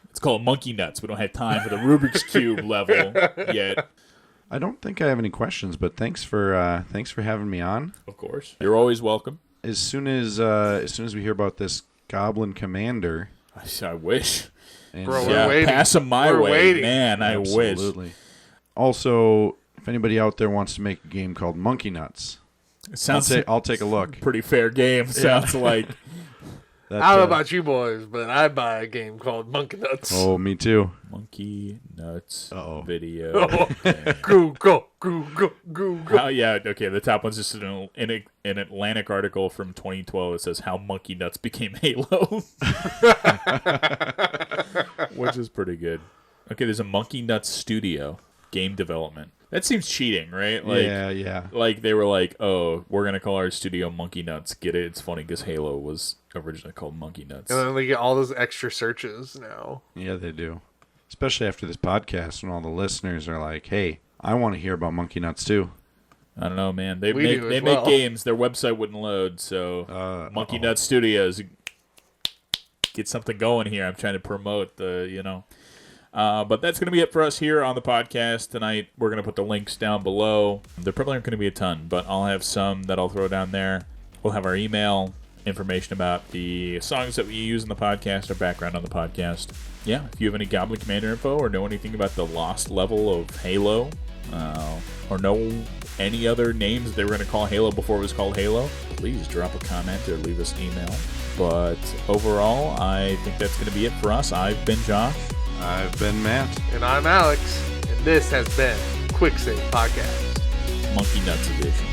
It's called Monkey Nuts. We don't have time for the Rubik's cube level yet. I don't think I have any questions, but thanks for having me on. Of course, you're always welcome. As soon as we hear about this Goblin Commander, I wish. and Bro, Yeah, we're waiting. pass them my We're way, waiting. man. I wish. absolutely. Also, if anybody out there wants to make a game called Monkey Nuts, It sounds I'll take a look. pretty fair game. Sounds like. That, I don't know about you boys, but I buy a game called Monkey Nuts. Oh, me too. Monkey Nuts Uh-oh. video. Google. Oh yeah, okay. The top one's just an Atlantic article from 2012. It says how Monkey Nuts became Halo, which is pretty good. Okay, there's a Monkey Nuts Studio game development. That seems cheating, right? Like, Yeah. like they were like, oh, we're gonna call our studio Monkey Nuts. Get it? It's funny because Halo was originally called Monkey Nuts. And then they get all those extra searches now. Yeah, they do. Especially after this podcast when all the listeners are like, hey, I want to hear about Monkey Nuts too. I don't know, man. They We make do as they make well. games. Their website wouldn't load, so Monkey Nuts Studios, get something going here. I'm trying to promote the, But that's going to be it for us here on the podcast tonight. We're going to put the links down below. There probably aren't going to be a ton, but I'll have some that I'll throw down there. We'll have our email, information about the songs that we use in the podcast, our background on the podcast. Yeah, if you have any Goblin Commander info or know anything about the lost level of Halo, or know any other names they were going to call Halo before it was called Halo, please drop a comment or leave us an email. But overall, I think that's going to be it for us. I've been Josh. I've been Matt. And I'm Alex, and this has been Quick Save Podcast. Monkey Nuts Edition.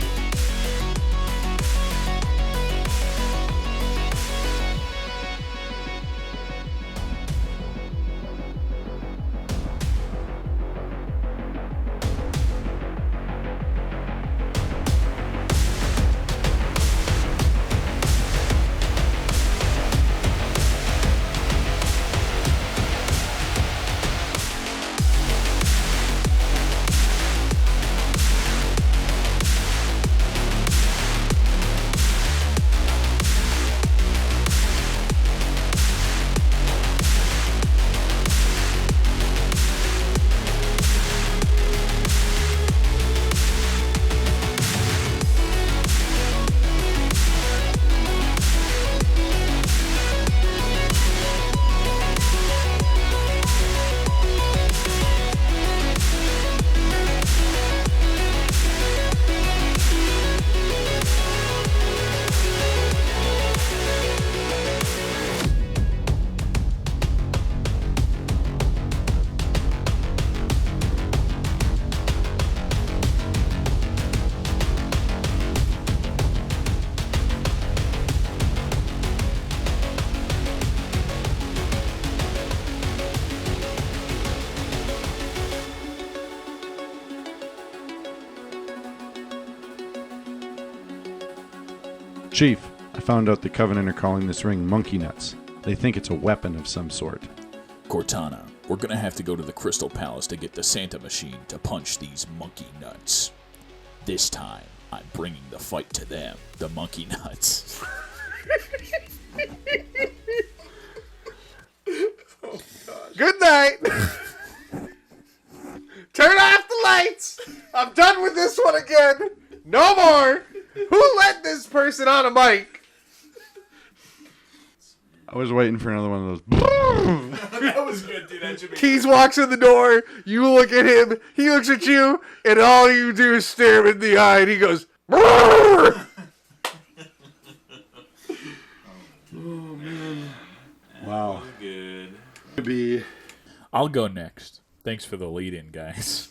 Chief, I found out the Covenant are calling this ring Monkey Nuts. They think it's a weapon of some sort. Cortana, we're gonna have to go to the Crystal Palace to get the Santa machine to punch these monkey nuts. This time, I'm bringing the fight to them, the monkey nuts. Good night. Turn off the lights. I'm done with this one again. No more. Who let this person on a mic? I was waiting for another one of those. That was good, dude. That should be Keys walks in the door. You look at him. He looks at you, and all you do is stare him in the eye, and he goes, "Brrr!" Wow. good. Be I'll go next. Thanks for the lead-in, guys.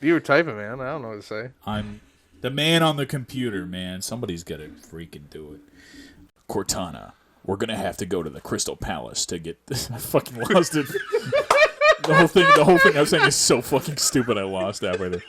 You were typing, man. I don't know what to say. I'm the man on the computer, man. Somebody's got to freaking do it. Cortana, we're gonna have to go to the Crystal Palace to get this. I fucking lost it. The whole thing I'm saying is so fucking stupid. I lost that right there.